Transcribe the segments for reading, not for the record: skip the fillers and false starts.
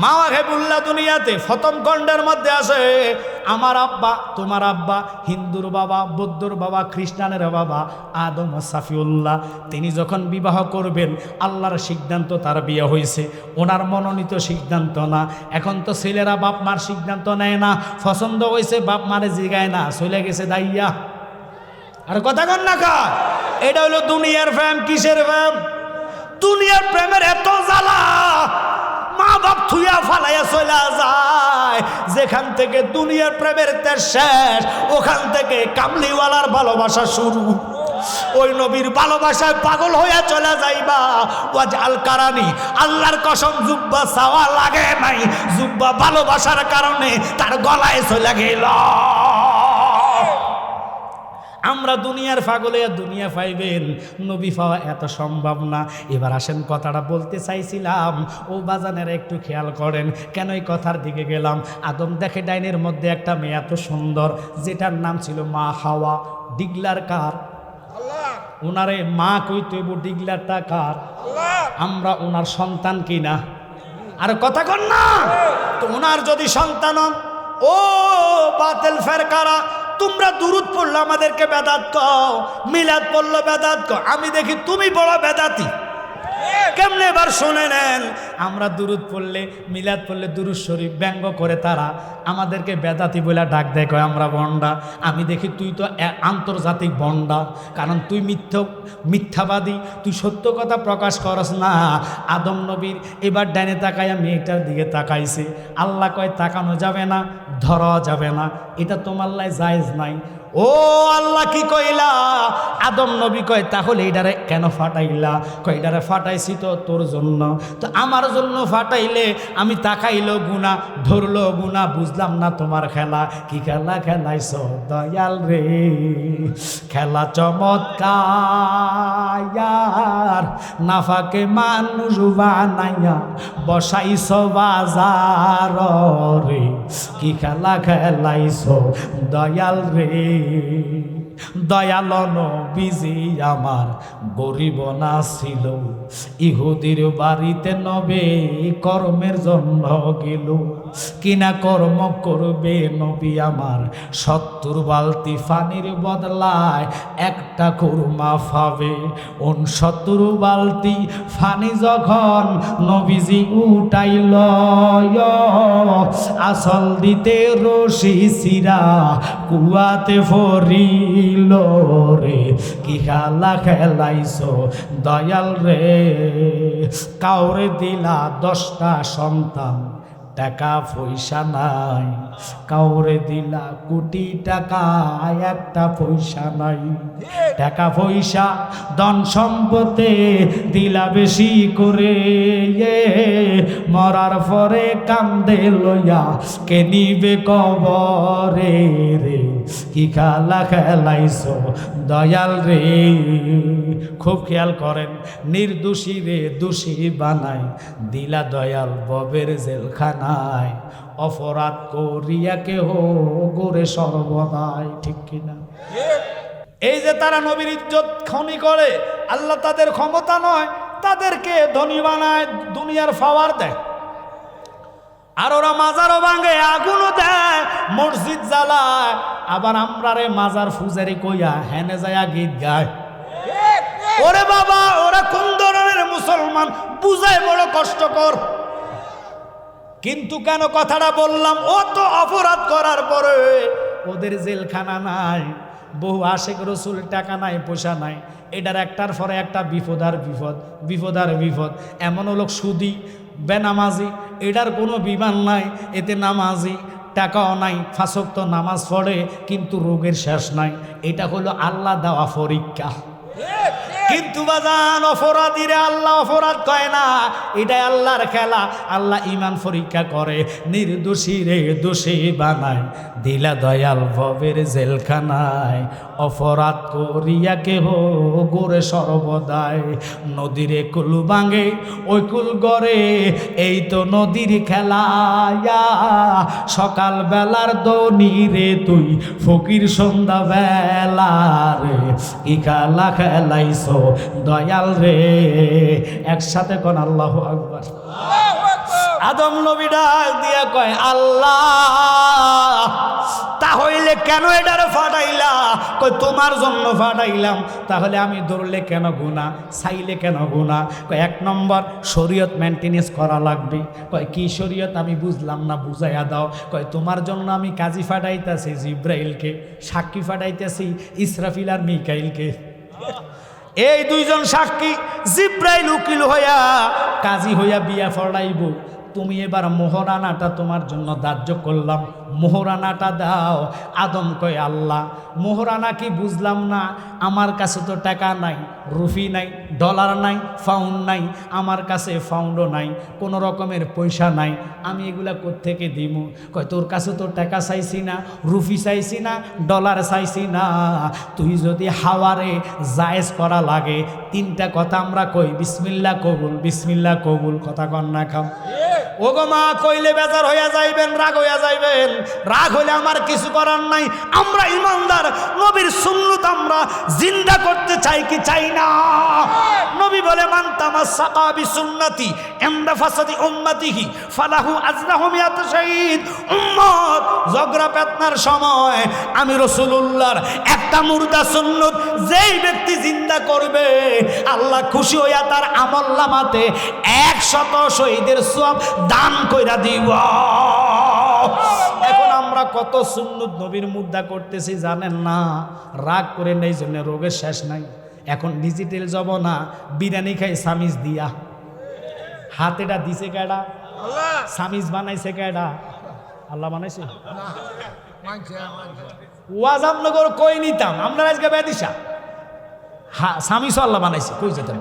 মা হেবুল্লাহ দুনিয়াতে প্রথম খণ্ডের মধ্যে আছে আমার আব্বা তোমার আব্বা, হিন্দুর বাবা, বৌদ্ধর বাবা, খ্রিস্টানের বাবা আদম সাফিউল্লাহ। তিনি যখন বিবাহ করবেন আল্লাহর সিদ্ধান্ত তার বিয়ে হয়েছে, ওনার মনোনীত সিদ্ধান্ত না। এখন তো ছেলেরা বাপ মার সিদ্ধান্ত নেয় না, পছন্দ হয়েছে বাপ মারে জিগায় না, চলে গেছে দাইয়া। আর কথা কন না কা, এটা হলো দুনিয়ার প্রেম। কিসের প্রেম? দুনিয়ার প্রেমের এত জ্বালা, মা বাপ থুইয়া ফালাইয়া চলে যায়। যেখান থেকে দুনিয়ার প্রেমের তেজ শেষ, ওখান থেকে কামলিওয়ালার ভালোবাসা শুরু। ওই নবীর ভালোবাসায় পাগল হইয়া চলে যাইবা। ওয়াজ আল কারানি, আল্লাহর কসম জুব্বা চাওয়া লাগে নাই, জুব্বা ভালোবাসার কারণে তার গলায় চলে গেল। আমরা দুনিয়ার পাগলে দুনিয়া পাইবেন, নবী পাওয়া এত সম্ভব না। এবার আসেন কথাটা বলতে চাইছিলাম, ও বাজানের একটু খেয়াল করেন কেন এই কথার দিকে গেলাম। আদম দেখে ডাইনের মধ্যে একটা মেয়ে এত সুন্দর, যেটার নাম ছিল মা হাওয়া। ডিগলার কার? ওনারে মা কইতে ডিগলারটা কার? আমরা ওনার সন্তান কিনা? আর কথা কন না। তো ওনার যদি সন্তান হন, ও বাতিল ফেরকারা, তোমরা দুরুদ পড়লো আমাদেরকে বেদাত কও, মিলাদ পড়লো বেদাত কও। আমি দেখি তুমি বড় বেদাতি। কেমনে এবার শুনে নেন, আমরা দুরুদ পড়লে মিলাদ পড়লে দুরুদ শরীফ ব্যঙ্গ করে তারা আমাদেরকে বেদাতি বলে ডাক দেয়, কয় আমরা বন্ডা। আমি দেখি তুই তো আন্তর্জাতিক বন্ডা, কারণ তুই মিথ্যাবাদী, তুই সত্য কথা প্রকাশ করস না। আদম নবীর এবার ডাইনে তাকাইয়া মেয়েটার দিকে তাকাইছে। আল্লাহ কয় তাকানো যাবে না, ধরা যাবে না, এটা তোমার লাই জায়েজ নাই। ও আল্লাহ কি কইলা? আদম নবী কয় তাহলে এটারে কেন ফাটাইলা? কয় এটারে ফাটাইছি তো তোর জন্য। তো আমার জন্য ফাটাইলে আমি তাকাইলো গুনাহ, ধরলো গুনাহ, বুঝলাম না তোমার খেলা। কি খেলা খেলাইছ দয়াল রে? খেলা চমৎকার, নাফাকে মানুষ বানাইয়া বসাইছ বাজার রে। কি খেলা খেলাইছ দয়াল রে? দয়াল নবীজি আমার গরিব না ছিল, ইহুদির বাড়িতে নবে কর্মের জন্য গেল। কিনা কর্ম করবে নবী আমার, 70 বালতি পানির বদলায় একটা কুরমা পাবে। 69 বালতি পানি যখন নবীজি উঠাইল, আসল দিতে রশি সিরা কুয়াতে ফরিল রে। কি খেলা খেলাইছ দয়াল রে? কাউরে দিলা 10টা সন্তান, টাকা পয়সা নাই। কাউরে দিলা কোটি টাকা, একটা পয়সা নাই। টাকা পয়সা ধন সম্পদে দিলা বেশি করে, মরার পরে কান্দে লইয়া কে নিবে কবরে রে। কি খেলা খেলাইছ দয়াল রে? খুব খেয়াল করেন, নির্দোষী রে দোষী বানাই দিলা দয়াল ববের জেলখানায়। অপরাধ করিয়া কেহ গোরে সর্বদাই, ঠিক কিনা? এই যে তারা নবীর ইজ্জত খনি করে, আল্লাহ তাদের ক্ষমতা নয়, তাদেরকে ধনী বানায়, দুনিয়ার পাওয়ার দেয়। আর ওরা মাজারও ভাঙে, আগুনও দেয়, মসজিদ জ্বালায়। আবার আমরা রে মাজার ফুজারি কইয়া হেনে যায়া গীত গায়। ওরে বাবা, ওরা কোন ধরনের মুসলমান বুঝায় বড় কষ্টকর। কিন্তু কেন কথাটা বললাম, ও তো অপরাধ করার পরে ওদের জেলখানা নাই, বহু আশেক রসুল টাকা নাই, পয়সা নাই। এটার একটার পরে একটা বিপদ আর বিপদ, বিপদ আর বিপদ। এমন লোক সুদি, বেনামাজি, এটার কোনো বিমান নাই। এতে নামাজি, টাকাও নাই, 5 ওয়াক্ত নামাজ পড়ে, কিন্তু রোগের শেষ নাই। এটা হলো আল্লাহ দেওয়া পরীক্ষা। কিন্তু বাজান, অপরাধীরা আল্লাহ অপরাধ কয় না, এটাই আল্লাহর খেলা। আল্লাহ ইমান পরীক্ষা করে, নির্দোষী রে দোষী বানায় দিলা দয়াল ভবের জেলখানায়। অপরাধ করিয়া কেহ গোরে সর্বদায়, নদীরে কুল ভাঙে ওই কুল গড়ে, এই তো নদীর খেলা। সকাল বেলার দনি রে তুই ফকির, সন্ধ্যা বেলা রে কি খেলা খেলাইছ দয়াল রে। একসাথে কোন আল্লাহু আকবার। আদম নবী ডাক দিয়া কয় আল্লাহ তাহলে কেন এটারে ফাটাইলা? কয় তোমার জন্য ফাটাইলাম। তাহলে আমি ধরলে কেন গুনাহ, চাইলে কেন গুনাহ? কয় এক নম্বর শরীয়ত মেনটেনেন্স করা লাগবে। কয় কি শরীয়ত? আমি বুঝলাম না, বুঝাইয়া দাও। কয় তোমার জন্য আমি কাজী ফাটাইতেছি জিব্রাইলকে, সাক্ষী ফাটাইতেছি ইসরাফিল আর মিকাইলকে। এই দুইজন সাক্ষী, জিব্রাইল উকিল হইয়া কাজী হইয়া বিয়া ফড়াইব। তুমি এবার মোহরানাটা তোমার জন্য ধার্য করলাম, মোহরানাটা দাও। আদম কয় আল্লাহ মোহরানা কি বুঝলাম না, আমার কাছে তো টাকা নাই, রুফি নাই, ডলার নাই, ফাউন্ড নাই, আমার কাছে ফাউন্ডও নাই, কোনো রকমের পয়সা নাই, আমি এগুলা কোত্থেকে দিব? কয় তোর কাছে তো টাকা চাইছি না, রুফি চাইছি না, ডলার চাইছি না, তুই যদি হাওয়ারে জায়েজ করা লাগে তিনটা কথা আমরা কই, বিসমিল্লাহ কবুল, বিসমিল্লাহ কবুল, কথা কন না খাম। ওগো মা কইলে বেজার হইয়া যাইবেন, রাগ হইয়া যাইবেন। রাগ হইলে আমার কিছু করার নাই। আমরা ইমানদার, নবীর সুন্নাত আমরা জিন্দা করতে চাই কি চাই না? নবী বলে মান তামাসসাকা বিসুন্নতি ইনদা ফাসাদি উম্মতিহি ফালাহু আজরাহু মিয়াত শাহীদ। উম্মত ঝগড়া পেতনার সময় আমি রাসূলুল্লাহর একটা মুর্দা সুন্নাত যেই ব্যক্তি জিন্দা করবে আল্লাহ খুশি হইয়া তার আমলনামাতে 100 শহীদের সওয়াব দান কইরা দিব। এখন আমরা কত সুন্নত নবীর মুর্দা করতেছি জানেন না? রাগ করে নেই জন্য রোগের শেষ নাই। এখন ডিজিটাল জমানা, বিরিয়ানি খাই সামিজ দিয়া। হাতেটা দিছে কেডা? সামিজ বানাইছে কেডা? আল্লাহ বানাইছে। ওয়াজামনগর কই নিতাম আমরা আজকে বেদিশা, সামিজ আল্লাহ বানাইছে, কই যেতেন?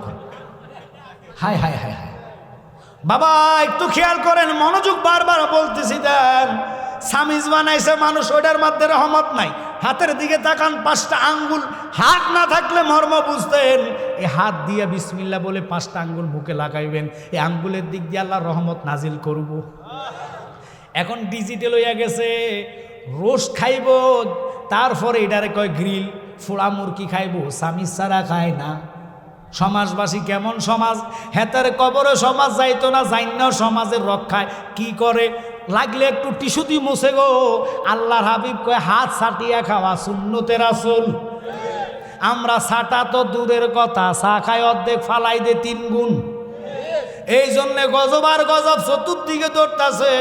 হায় হায় হায় হায় বাবা, একটু খেয়াল করেন, মনোযোগ বারবার বলতেছি দেন। সামিজ বানাইছে মানুষ, ওইটার মধ্যে রহমত নাই। হাতের দিকে তাকান, 5টা আঙ্গুল, হাত না থাকলে মর্ম বুঝতেন। এই হাত দিয়ে বিসমিল্লাহ বলে 5টা আঙ্গুল মুখে লাগাইবেন, এই আঙ্গুলের দিক দিয়ে আল্লাহ রহমত নাজিল করব। এখন ডিজিটাল হইয়া গেছে, রোস্ট খাইব, তারপরে এটারে কয় গ্রিল, ফোড়া মুরগি খাইব, সামিজ ছাড়া খায় না। সমাজবাসী কেমন সমাজ, হেতার কবরে সমাজ যাইতো না, যাইন্য সমাজের রক্ষায় কি করে? লাগলে একটু টিস্যু দিয়ে মুছে গো। আল্লাহর হাবিব কয় হাত ছাটিয়া খাওয়া সুন্নতে রাসূল। আমরা ছাটা তো দূরের কথা, চা খাই অর্ধেক ফালাই দে 3 গুণ। এই জন্য গজব আর গজব চতুর্দিকে দৌড়তাছে,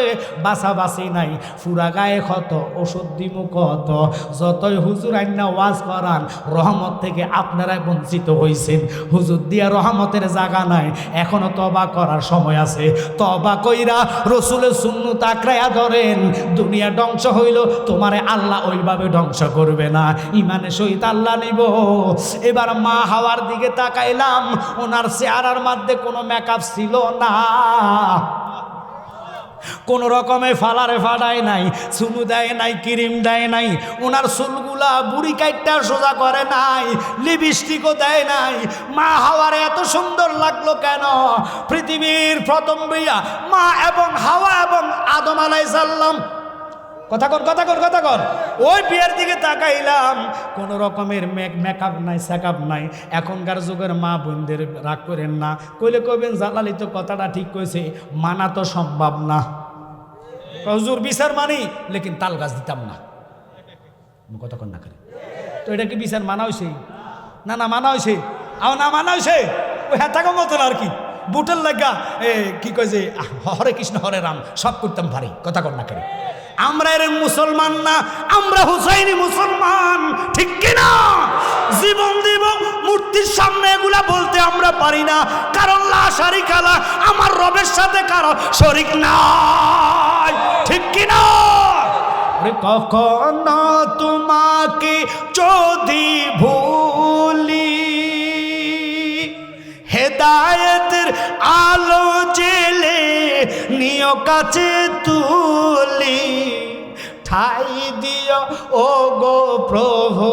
বাছাবাছি নাই। ফুরা গায়ে ক্ষত, ওষুধ দিমু কত, যতই হুজুর আইনা ওয়াজ করান রহমত থেকে আপনারাই বঞ্চিত হইছেন। হুজুর দিয়া রহমতের জায়গা নাই, এখনো তওবা করার সময় আছে। তওবা কইরা রসুলের সুন্নাত আঁকড়াইয়া ধরেন। দুনিয়া ধ্বংস হইল, তোমারে আল্লাহ ওইভাবে ধ্বংস করবে না, ইমানের সহিত আল্লাহ নিব। এবার মা হাওয়ার দিকে তাকাইলাম, ওনার চেহারার মধ্যে কোনো মেকআপ ছিল না, কোন রকমে ফালারে ফাটায় নাই, চুলু দেয় নাই, ক্রিম দেয় নাই, ওনার চুলগুলা বুড়ি কাইটটা সোজা করে নাই, লিপস্টিকও দেয় নাই। মা হাওয়ারে এত সুন্দর লাগলো কেন? পৃথিবীর প্রথম বিয়া মা এবং হাওয়া এবং আদম আলাইহিস সালাম। কথা কর। ওই বিয়ের দিকে তাকাইলাম, কোন রকমের মেকআপ নাই, সেকআপ নাই। এখনকার যুগের মা বোনদের রাগ করেন না, কইলে কইবেন জালালি তো কথাটা ঠিক কইছে, মানা তো সম্ভব না। হুজুর বিচার মানি, লেকিন তাল গাছ দিতাম না। কথা কর না করে তো এটা কি বিচার মানা হয়েছে? না মানা হয়েছে, না মানা হয়েছে, ওই হ্যাঁ থাকার মতন আর কি। বুটের লাগা কি কয় যে হরে কৃষ্ণ হরে রাম সব করতাম পারি। কথা কর না করে। আমরা এর মুসলমান না, আমরা হুসাইনি মুসলমান, ঠিক কিনা? জীবন দিব মূর্তির সামনে এগুলা বলতে আমরা পারি না, কারণ লা শারিকা লা, আমার রবের সাথে কারো শরীক নাই, ঠিক কিনা? কখনো তোমাকে যদি ভুলি, হেদায়েতের আলো জেলে নিয় কাছে তুলি, ঠাই দিও ও গো প্রভু,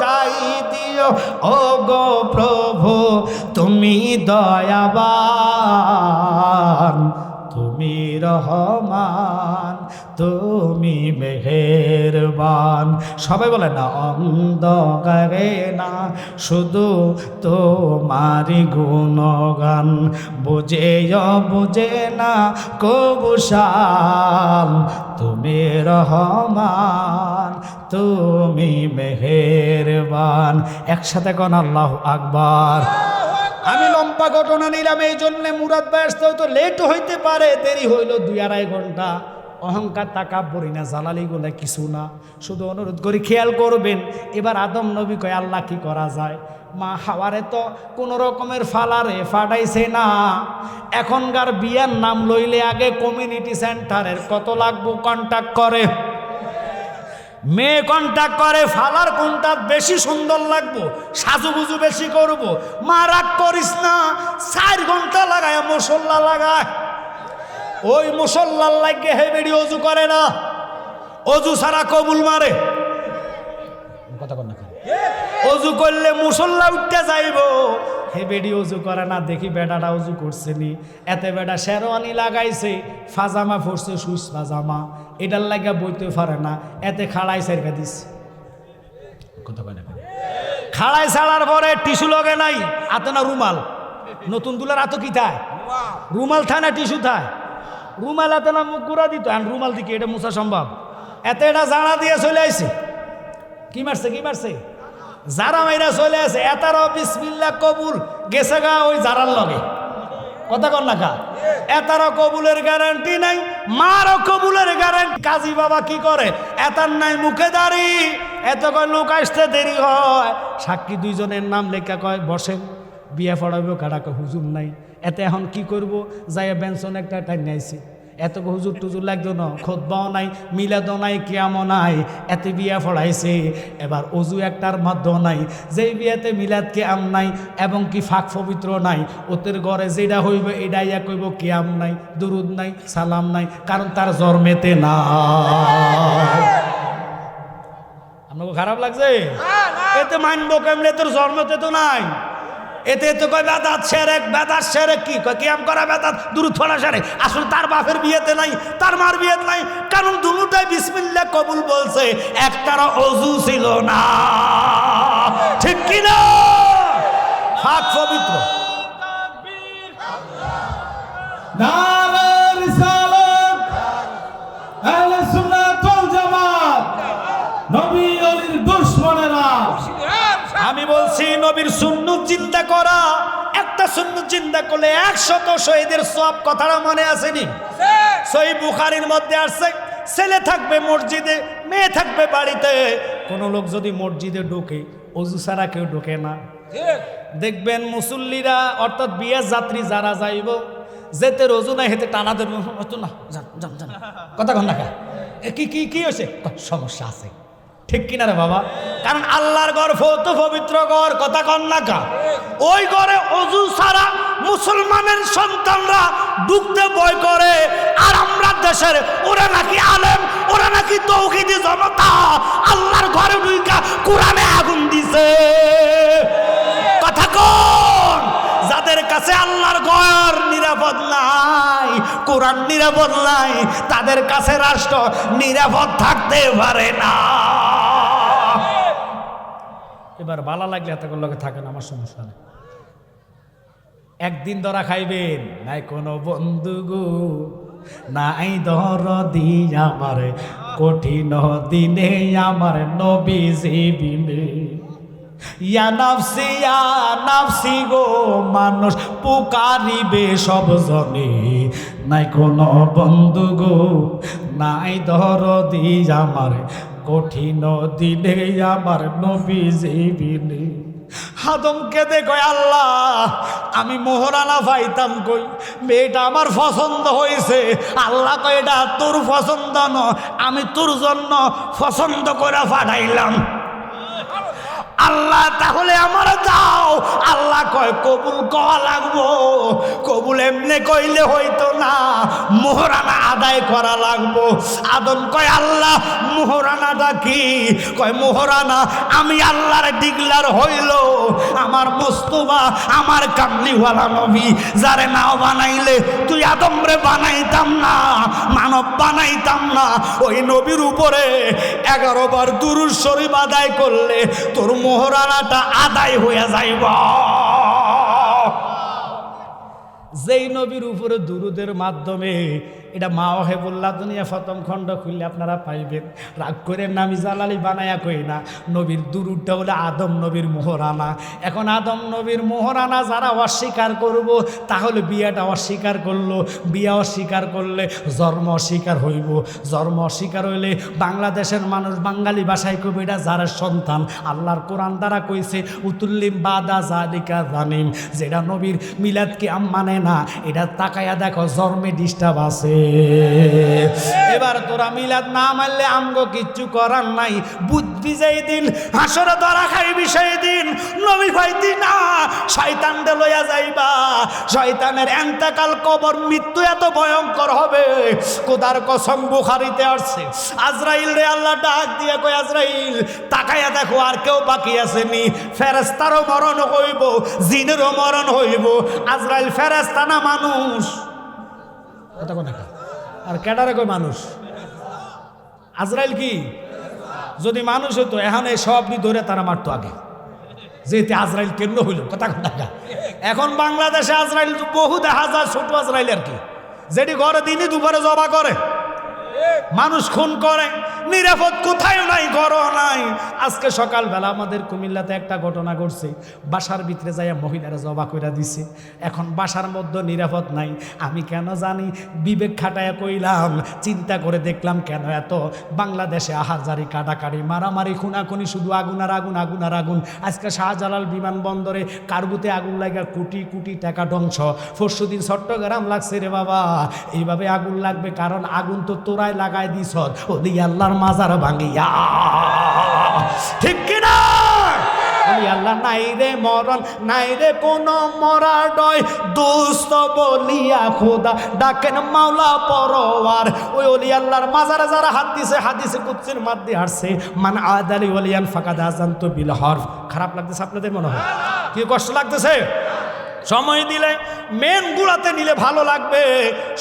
ঠাই দিও ও গো প্রভু, তুমি দয়াবান, তুমি তুমি রহমান, তুমি মেহেরবান। সবাই বলে না, অন্ধকারে না শুধু তোমারি গুণগান, বুঝে বুঝে না কবুশাল, তুমি রহমান, তুমি মেহেরবান। একসাথে কোন আল্লাহু আকবার। আমি লম্বা ঘটনা নিলাম এই জন্যে, মুরাদ ভাই আসতে হয়তো লেট হইতে পারে, দেরি হইল 2-2.5 ঘন্টা। অহংকার তাকাব্বুরি না, জালালি গুলা কিছু না। শুধু অনুরোধ করি খেয়াল করবেন। এবার আদম নবী কয় আল্লাহ কি করা যায়? মা হাওয়ারে তো কোন রকমের ফালারে ফাটাইছে না। এখনকার বিয়ার নাম লইলে আগে কমিউনিটি সেন্টারের কত লাগবো কন্ট্যাক্ট করে, মেয়ে কন্ট্যাক্ট করে, ফালার কোনটা বেশি সুন্দর লাগবো, সাজুগুজু বেশি করব। মা রাগ করিস না, 4 ঘন্টা লাগায় মুসল্লা লাগায়। ওই মুসল্লার লাগে হে বেড়ি অজু করে না, অজু ছাড়া কবুল মারে। কথা কর না, অজু করলে মুসল্লা উঠতে যাইব, হে বেডি অজু করে না। দেখি বেটাটা অজু করছে নি, এতে বেটা শেরওয়ানি লাগাইছে, ফাজামা পরছে, সুইস ফাজামা, এটার লাগা বইতে পারে না, এতে খাড়াই সেরকা দিচ্ছে। কথা কয় না, খাড়াই ছাড়ার পরে টিস্যু লগে নাই, হাতে না রুমাল। নতুন দুলার হাতে কি থায়? রুমাল থায় না টিস্যু থায়? রুমাল হাতে না মুখ গুড়া দিত, আর রুমাল দিকে এটা মুছা সম্ভব? এতে এটা জানা দিয়ে চলে আইছে। কি মারছে, কি মারছে? যারা মাইরা চলে আসে। এতারও বিসমিল্লাহ কবুল গেছে গা ওই যারার লগে। কথা কর না কা? এতারও কবুলের গ্যারান্টি নাই, মারও কবুলের গ্যারান্টি। কাজী বাবা কি করে? এতার নাই মুখে দাঁড়ি, এত কয় লোক আসতে দেরি হয়, সাক্ষী 2 জনের নাম লেখা কয় বসেন, বিয়ে পড়াবো কাটা কয় হুজুর নাই। এতে এখন কি করব? যাই বেঞ্চন একটা টাইম আইছি, এত হুজুর টুজুর লাগতো না, খুতবাও নাই, মিলাদও নাই, কিয়ামও নাই, এতে বিয়া পড়াইছে। এবার অজু একটার মধ্যে নাই, যেই বিয়াতে মিলাদ কিয়াম নাই এবং কি ফাঁক পবিত্র নাই, ওদের ঘরে যেটা হইবে এটাই কইব কিয়াম নাই, দুরুদ নাই, সালাম নাই, কারণ তার জন্মেতে না। আপনাকে খারাপ লাগছে? এতে মানবো কেমনে? তোর জন্মতে তো নাই। এতে তো কয় বেদাত সেরেক, বেদাত সেরেক কি কয়? কিয়াম করা বেদাত, দুরূদ পড়া সেরেক। আসলে তার বাপের বিয়েতে নাই, তার মার বিয়েতে নাই, কারণ দুটোটাই বিসমিল্লাহ কবুল বলছে, একটারও অজু ছিল না। ঠিক কি না? ফাঁক পবিত্র। নারে রিসালাত, আহলে সুন্নাত ওয়াল জামাত, নবী ওলির দুশমনেরা। আমি বলছি নবীর সুন্নত চিন্তা করা, একটা সুন্নত চিন্তা করলে 100 শহীদের সব। কথাটা মনে আসেনি? সহিহ বুখারীর মধ্যে আসছে, ছেলে থাকবে মসজিদে, মেয়ে থাকবে বাড়িতে। কোন লোক যদি মসজিদে ঢোকে, অজু ছাড়া কেউ ঢোকে না। দেখবেন মুসল্লিরা অর্থাৎ বিয়ের যাত্রী যারা যাইব, যেতে রজু নাই হেতে টানা দেবে না, যান যান। কথা কন না, কি কি কি হয়েছে? সমস্যা আছে। ঠিক কিনা রে বাবা? কারণ আল্লাহর ঘর তো পবিত্র ঘর। কথা কন না কা? ওই ঘরে অজু ছাড়া মুসলমানের সন্তানরা ঢুকতে ভয় করে। আর আমরা দেশের ওরা নাকি আলেম, ওরা নাকি তৌহিদি জনতা, আল্লাহর ঘরে ঢুকা কোরআনে আগুন দিছে। কথা কন? যাদের কাছে আল্লাহর ঘর নিরাপদ নাই, কোরআন নিরাপদ নাই, তাদের কাছে রাষ্ট্র নিরাপদ থাকতে পারে না। এবার ভালো লাগলে এত লোকে থাকেন, আমার সমস্যা নেই। একদিন ধরা খাইবেন নাই কোনো বন্ধু গো, নাই দরদি আমার কঠিন দিনে আমার নবীজি বিনে। ইয়া নাফসি গো, মানুষ পুকারিবে সব জনে, নাই কোনো বন্ধু গো, নাই দরদি আমার কঠিন দিনে আমার নবীজি বিনে। আদমকে দেখো আল্লাহ, আমি মোহরানা পাইতাম কই, মেয়েটা আমার পছন্দ হয়েছে। আল্লাহ কয় এটা তোর পছন্দ ন, আমি তোর জন্য পছন্দ করে পাঠাইলাম। আল্লাহ তাহলে আমার দাও। আল্লাহ কয় কবুল কওয়া লাগবো, কবুল এমনি কইলে হইতো না, মোহরানা আদায় করা লাগবো। আদম কয় আল্লাহ মোহরানাটা কি? কয় মোহরানা আমি আল্লাহর ডিগলার হইল আমার মোস্তফা আমার কামলিওয়ালা নবী, যারে নাও বানাইলে তুই আদমরে বানাইতাম না, মানব বানাইতাম না। ওই নবীর উপরে 11 বার দুরূদ শরীফ আদায় করলে তোর মোহরানাটা আদায় হয়ে যাইব। যেই নবীর উপরে দুরুদের মাধ্যমে, এটা মা ওহেবুল্লাহ দুনিয়া প্রথম খণ্ড খুললে আপনারা পাইবেন। রাগ করে নামি জালালি বানায়া কই না, নবীর দুরুদটা হলে আদম নবীর মোহরানা। এখন আদম নবীর মোহরানা যারা অস্বীকার করব, তাহলে বিয়াটা অস্বীকার করলো, বিয়া অস্বীকার করলে জন্ম অস্বীকার হইব, জন্ম অস্বীকার হইলে বাংলাদেশের মানুষ বাঙালি ভাষায় কবে এটা যারা সন্তান। আল্লাহর কোরআন দ্বারা কইছে উতুল্লিম বাদা জালিকা জানিম, যেটা নবীর মিলাদকে মানে না, এটা তাকায়া দেখো জন্মে ডিস্টার্ব আছে। এবার তোরা মিলাদ না মানলে আমগো কিচ্ছু করার নাই। বুঝবি যেই দিন হাসরে ধরা খাইবি সেই দিন নবী ভাইতি না, শয়তান দে লইয়া যাইবা। শয়তানের এন্তেকাল কবর মৃত্যু এত ভয়ঙ্কর হবে, খোদার কসম বুখারীতে আসছে। আজরাইল রে আল্লাহ ডাক দিয়ে কয় আজরাইল তাকায়া দেখো আর কেউ বাকি আসেনি। ফেরেশতারও মরণ হইব, জিনেরও মরণ হইব। আজরাইল ফেরেশতা না মানুষ? আর ক্যাডারে কই মানুষ? আজরাইল কি যদি মানুষ হতো এখন এই সব ধরে তারা মারতো আগে, যেতে আজরাইল কেন হইল কথা কথা। এখন বাংলাদেশে আজরাইল বহু দেখা যায়, ছোট আজরাইল আর কি, যেটি ঘরে দিনই দুপুরে জবা করে, মানুষ খুন করে, নিরাপদ কোথায় নাই, ঘরও নাই। আজকে সকালবেলা আমাদের কুমিল্লাতে একটা ঘটনা ঘটছে, বাসার ভিতরে যাইয়া মহিলারা জবা কইরা দিছে। এখন বাসার মধ্যে নিরাপদ নাই। আমি কেন জানি বিবেক খাটায়া কইলাম, চিন্তা করে দেখলাম কেন এত বাংলাদেশে আহাজারি কাটাকাটি মারামারি খুনাখুনি, শুধু আগুন আর আগুন, আগুন আর আগুন। আজকে শাহজালাল বিমানবন্দরে কার্বুতে আগুন লাগা কোটি কোটি টাকা ধ্বংস। পরশুদিন চট্টগ্রাম লাগছে রে বাবা। এইভাবে আগুন লাগবে কারণ আগুন তো তোরাই লাগাই দিছ, ওলি আল্লাহর মাজার ভাঙিয়া, ঠিক কিনা? ওলি আল্লাহ নাই রে মরণ, নাই রে কোন মরার ডয়, দুস্থ বলিয়া খোদা ডাকেন মাওলা পরওয়ার। ওই ওলি আল্লাহর মাজারে যারা হাত দিছে, হাদিসে কুদসির মধ্যে আসছে মান আদালি ওলিয়ান ফাকাদ আযানতু বিল হরফ। খারাপ লাগতেছে আপনাদের মনে হয়? কি কষ্ট লাগতেছে? সময় দিলে মেন গুড়াতে নিলে ভালো লাগবে,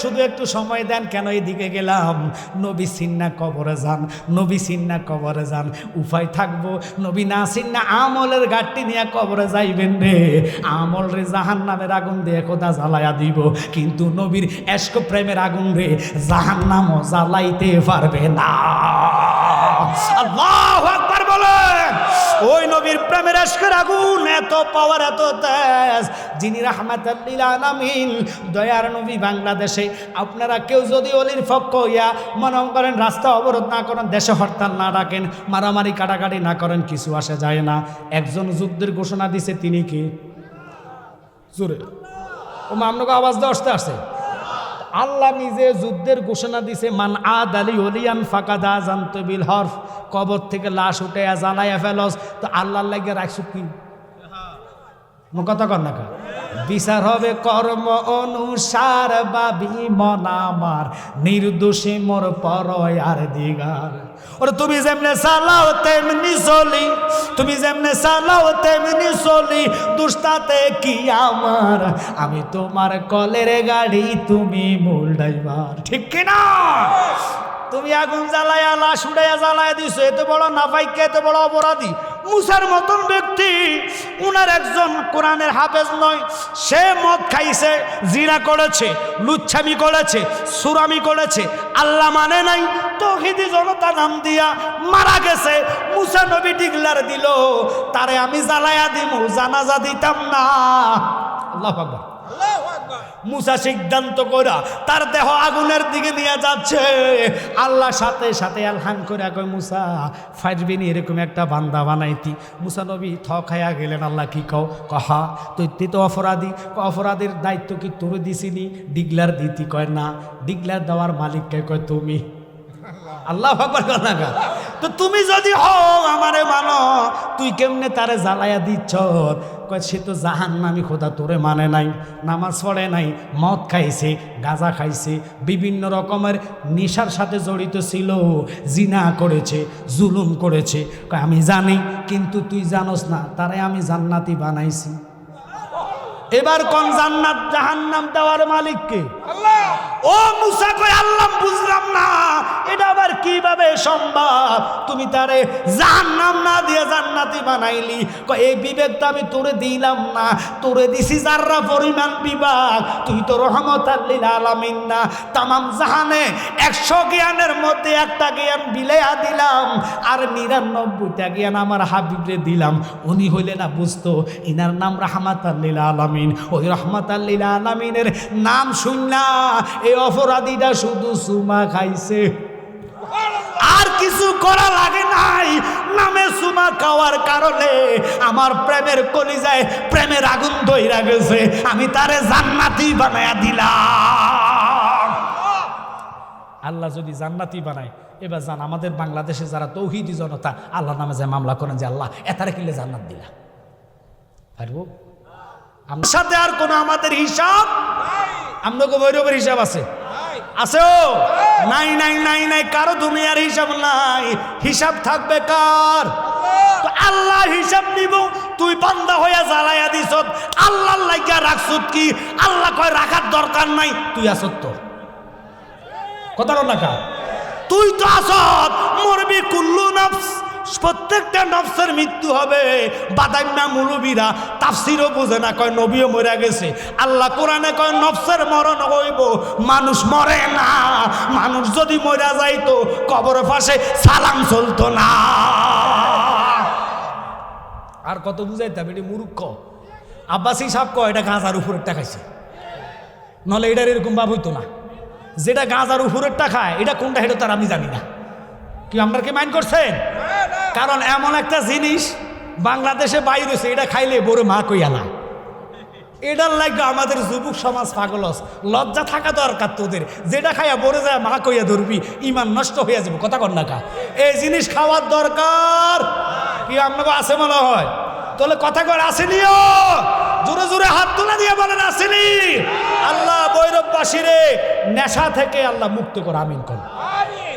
শুধু একটু সময় দেন। কেন এদিকে গেলাম? নবী সিন্না কবরে যান, নবী সিন্না কবরে যান, উপায় থাকবো। নবী না সিন্না আমলের গাঠটি নিয়ে কবরে যাইবেন রে, আমল রে জাহান্নামের আগুন দিয়ে খোদা জ্বালাইয়া দিব, কিন্তু নবীর এশক প্রেমের আগুন রে জাহান্নামও জ্বালাইতে পারবে না। আল্লাহু আকবার বলেন। ওই নবীর প্রেমের এশকের আগুন এত পাওয়ার, এত তেজ, যিনি রাহমাতুল লিল আলামিন, দয়ার নবী। বাংলাদেশে আপনারা কেউ যদি অলির পক্ষ হইয়া মনে করেন রাস্তা অবরোধ না করেন, দেশে হরতাল না ডাকেন, মারামারি কাটাকাটি না করেন, কিছু আসে যায় না। একজন যুদ্ধের ঘোষণা দিছে, তিনি কি? জোরে ও আপনাকে আওয়াজ দেওয়া আসতে আসে। আল্লাহ নিজে যুদ্ধের ঘোষণা দিছে, মান আদালি ওলিয়ান ফাকাদ আযানতু বিল হরফ। কবর থেকে লাশ উঠে জ্বালাইয়া ফেলস, তো আল্লাহর লাগে রাখছো কি? কথা কর না কা? বিচার হবে কর্ম অনুসার, বাবি মনামার নির্দোষী মোর পরয়ার দিগার। ওরে তুমি যেমনে চালাও তেমনি চলি, তুমি যেমনে চালাও তেমনি চলি, দুষ্টাতে কি আমার, আমি তোমার কলের গাড়ি, তুমি মূল ড্রাইভার, ঠিক কিনা? তুমি আগুন জ্বালায়া লাশ উড়াইয়া জ্বালায়া দিছো, এত বড় নাফাইকে, এত বড় অপরাধী। মুসার মতন ব্যক্তি, উনার একজন কোরআনের হাফেজ নয়, সে মদ খাইছে, জিনা করেছে, লুচ্ছামি করেছে, সুরামি করেছে, আল্লাহ মানে নাই, তৌহিদি জনতা নাম দিয়া মারা গেছে। মুসা নবী ডিগলার দিল, তারে আমি জ্বালায়া দিমু, জানাজা দিতাম না। আল্লাহু আকবার। মুসা সিদ্ধান্ত করা তার দেহ আগুনের দিকে নিয়ে যাচ্ছে। আল্লাহ সাথে সাথে আলহান করে কয়, মুসা ফাইজবিনি এরকম একটা বান্দা বানাইতি। মুসা নবী থ খাইয়া গেলেন। আল্লাহ কি কও? কহা তুই তো অপরাধী, অপরাধের দায়িত্ব কি তোর দিছিনি? ডিগলার দিতি? কয় না। ডিগলার দেওয়ার মালিককে কয় তুমি। আল্লাহু আকবার। তো তুমি যদি হও আমারে মানো, তুই কেমনে তারে জ্বালাইয়া দিচ্ছ? কয় সে তো জাহান্নামী, খোদা তোরে মানে নাই, নামাজ পড়ে নাই, মদ খাইছে, গাঁজা খাইছে, বিভিন্ন রকমের নেশার সাথে জড়িত ছিল, জিনা করেছে, জুলুম করেছে। কয় আমি জানি, কিন্তু তুই জানোস না তারে আমি জান্নাতি বানাইছি। এবার কোন জান্নাত জাহান্নাম দেওয়ার মালিক কে? আল্লাহ। ও মুসা কয় আল্লাহ বুঝলাম না, এটা আবার কিভাবে সম্ভব? তুমি তারে জাহান্নাম না দিয়ে জান্নাতি বানাইলি। কয় এই বিবেক তো আমি তোরে দিলাম না, তোরে দিছি যাররা পরিমাণ বিভাগ। তুই তো রহমতাল লিল আলামিন না, তামাম জাহানে 100 জ্ঞানের মধ্যে একটা জ্ঞান বিলাইয়া দিলাম, আর 99টা জ্ঞান আমার হাবিবরে দিলাম। উনি হইলে না বুঝতো ইনার নাম রহমতাল লিল আলামিন। ওই রহমতাল লিল আলামিনের নাম শুননা এই অপরাধীটা শুধু সুমা খাইছে, আর কিছু করা লাগে নাই। নামে সুমা খাওয়ার কারণে আমার প্রেমের কলিজায় প্রেমের আগুন ধইরা গেছে, আমি তারে জান্নাতি বানায়া দিলাম। আল্লাহ যদি জান্নাতি বানায়, এবার জান আমাদের বাংলাদেশে যারা তৌহিদি জনতা আল্লাহ নামে যে মামলা করেন যে আল্লাহ এতারে কিলে জান্নাত দিলা, পারবো? আমার সাথে আর কোনো আমাদের হিসাব, আপনাকে বৈরবের হিসাব আছে? আছে ও নাই নাই নাই নাই, কারো দুনিয়ার হিসাব নাই। হিসাব থাকবে কার? তো আল্লাহ হিসাব নিব। তুই বান্দা হইয়া জ্বালাইয়া দিস, আল্লাহর লাগিয়া রাখছত কি? আল্লাহ কয় রাখার দরকার নাই, তুই আসত তো কথা না কা? তুই তো আসত, মরবি কুল্লু নফস, প্রত্যেকটা নফসের মৃত্যু হবে। বাদাইম্মা মুলুবিরা তাফসিরও বুঝে না, কয় নবীও মরে গেছে। আল্লাহ কোরআনে কয় নফসের মরণ হইব, মানুষ মরে না। মানুষ যদি মরে যাইতো কবরের পাশে সালাম চলতো না। আর কত বুঝাইতাম, এটি মূর্খ। আব্বাসী সাহেব কয় এটা গাঁজার উপরের টাকাইছে, নলে এটার এরকম ভাব হইতো না। যেটা গাঁজার উপরের টাকায় এটা কোনটা, এটা তার আমি জানি না। কি আপনারা কি মাইন্ড করছেন? কারণ এমন একটা জিনিস বাংলাদেশে বাইর হয়েছে, এটা খাইলে বড় মা কইয়া না। এটার লাগে আমাদের যুবক সমাজ পাগল। লজ্জা থাকা দরকার তোদের, যেটা খাইয়া বড় যায় মা কইয়া ধরবি, ইমান নষ্ট হইয়া যাবে। কথা কন না কা? এই জিনিস খাওয়ার দরকার কি আপনাকে আছে মনে হয়? তাহলে কথা কর আসেনিও, জোরে জোরে হাত তুলে দিয়ে বলেন আসেনি। আল্লাহ বৈরববাসীরে নেশা থেকে আল্লাহ মুক্ত কর, আমিন কর।